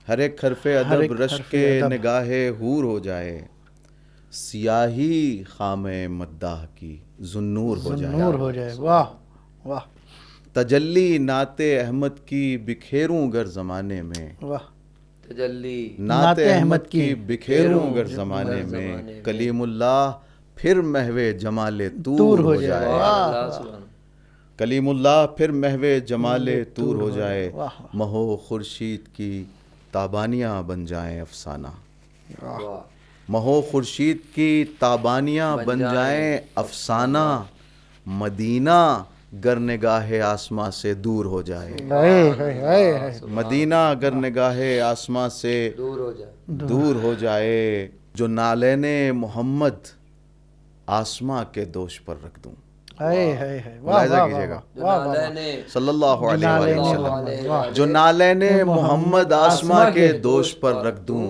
ہر ایک حرف ادب رشک نگاہ حور ہو جائے، سیاہی خام مداح کی ذوالنور ہو جائے. واہ واہ. تجلی نعت احمد کی بکھیروں گر زمانے میں، تجلی نعت احمد کی بکھیروں گر زمانے میں، کلیم اللہ پھر محو جمال طور ہو جائے، کلیم اللہ پھر محو جمال طور ہو جائے، مہو خورشید کی تابانیاں بن جائیں افسانہ، مہو خورشید کی تابانیاں بن جائیں افسانہ، مدینہ گر نگاہ آسماں سے دور ہو جائے، مدینہ گر نگاہ آسماں سے دور ہو جائے، جو نالین محمد آسماں کے دوش پر رکھ دوں. ملاحظہ کیجیے گا صلی اللہ علیہ وسلم، جو نالین محمد آسماں کے دوش پر رکھ دوں،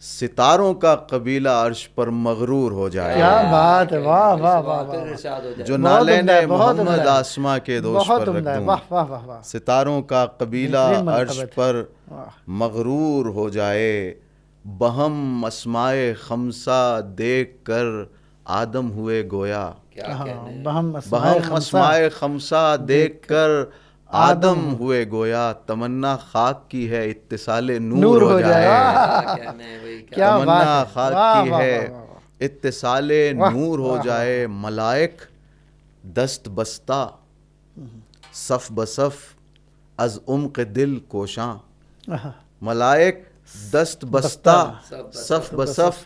ستاروں کا قبیلہ عرش پر مغرور ہو جائے. کیا بات ہے، واہ واہ واہ. جو نالین محمد آسماں کے دوش پر رکھ دوں، ستاروں کا قبیلہ عرش پر مغرور ہو جائے، بہم اسمائے خمسہ دیکھ کر آدم ہوئے گویا، بہم اسمائے خمسہ دیکھ کر آدم ہوئے گویا، تمنا خاک کی ہے اتصال نور ہو جائے، تمنا خاک کی ہے اتصال نور ہو جائے، ملائک دست بستہ صف بصف از عمق دل کوشاں، ملائک دست بستہ صف بصف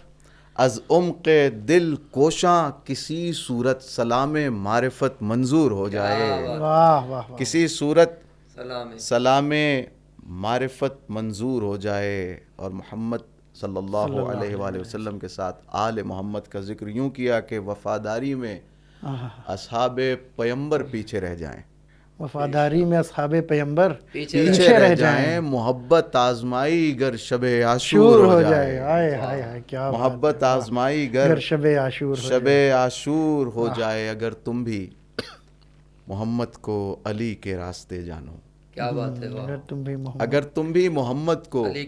از عمق دل کوشاں، کسی صورت سلام معرفت منظور ہو جائے، کسی صورت سلام معرفت منظور ہو جائے. اور محمد صلی اللہ علیہ وآلہ وسلم کے ساتھ آل محمد کا ذکر یوں کیا کہ وفاداری میں اصحاب پیمبر پیچھے رہ جائیں، وفاداری میں اصحاب پیمبر پیچھے رہ جائیں، محبت آزمائی گر شب عاشور ہو جائے، محبت آزمائی گر شب عاشور ہو جائے، اگر تم بھی محمد کو علی کے راستے جانو، کیا بات ہے، اگر تم بھی محمد کو علی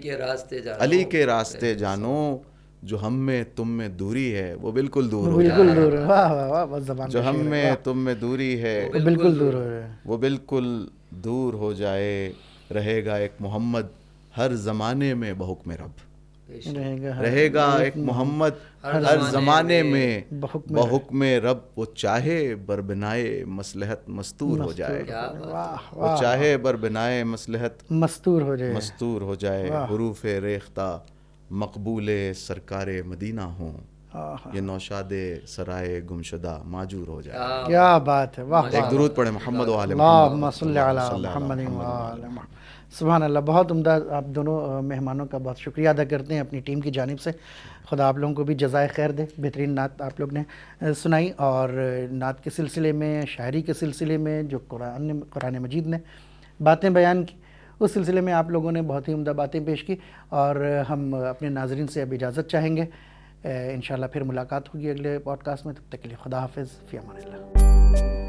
کے راستے جانو، جو ہم میں تم میں دوری ہے وہ بالکل دور ہو جائے، جو ہم میں تم میں دوری ہے وہ بالکل دور ہو جائے، رہے گا ایک محمد ہر زمانے میں بحکم رب، رہے رہے گا ایک محمد ہر زمانے میں بحکم رب، وہ چاہے بربنائے مصلحت مستور ہو جائے، وہ چاہے بربنائے مصلحت مستور ہو جائے، مستور ہو جائے، حروف ریختہ مقبول سرکار مدینہ ہوں، یہ نوشاد سرائے گمشدہ معجور ہو جائے۔ کیا بات ہے، واہ، ایک درود پڑھیں محمد و آل اللہم محمد صلی علی محمد و آل محمد۔ سبحان اللہ، بہت عمدہ۔ آپ دونوں مہمانوں کا بہت شکریہ ادا کرتے ہیں اپنی ٹیم کی جانب سے۔ خدا آپ لوگوں کو بھی جزائے خیر دے، بہترین نعت آپ لوگ نے سنائی، اور نعت کے سلسلے میں، شاعری کے سلسلے میں جو قرآن مجید نے باتیں بیان کی، اس سلسلے میں آپ لوگوں نے بہت ہی عمدہ باتیں پیش کی، اور ہم اپنے ناظرین سے اب اجازت چاہیں گے۔ انشاءاللہ پھر ملاقات ہوگی اگلے پوڈ کاسٹ میں، تب تک کے لیے خدا حافظ، فی امان اللہ۔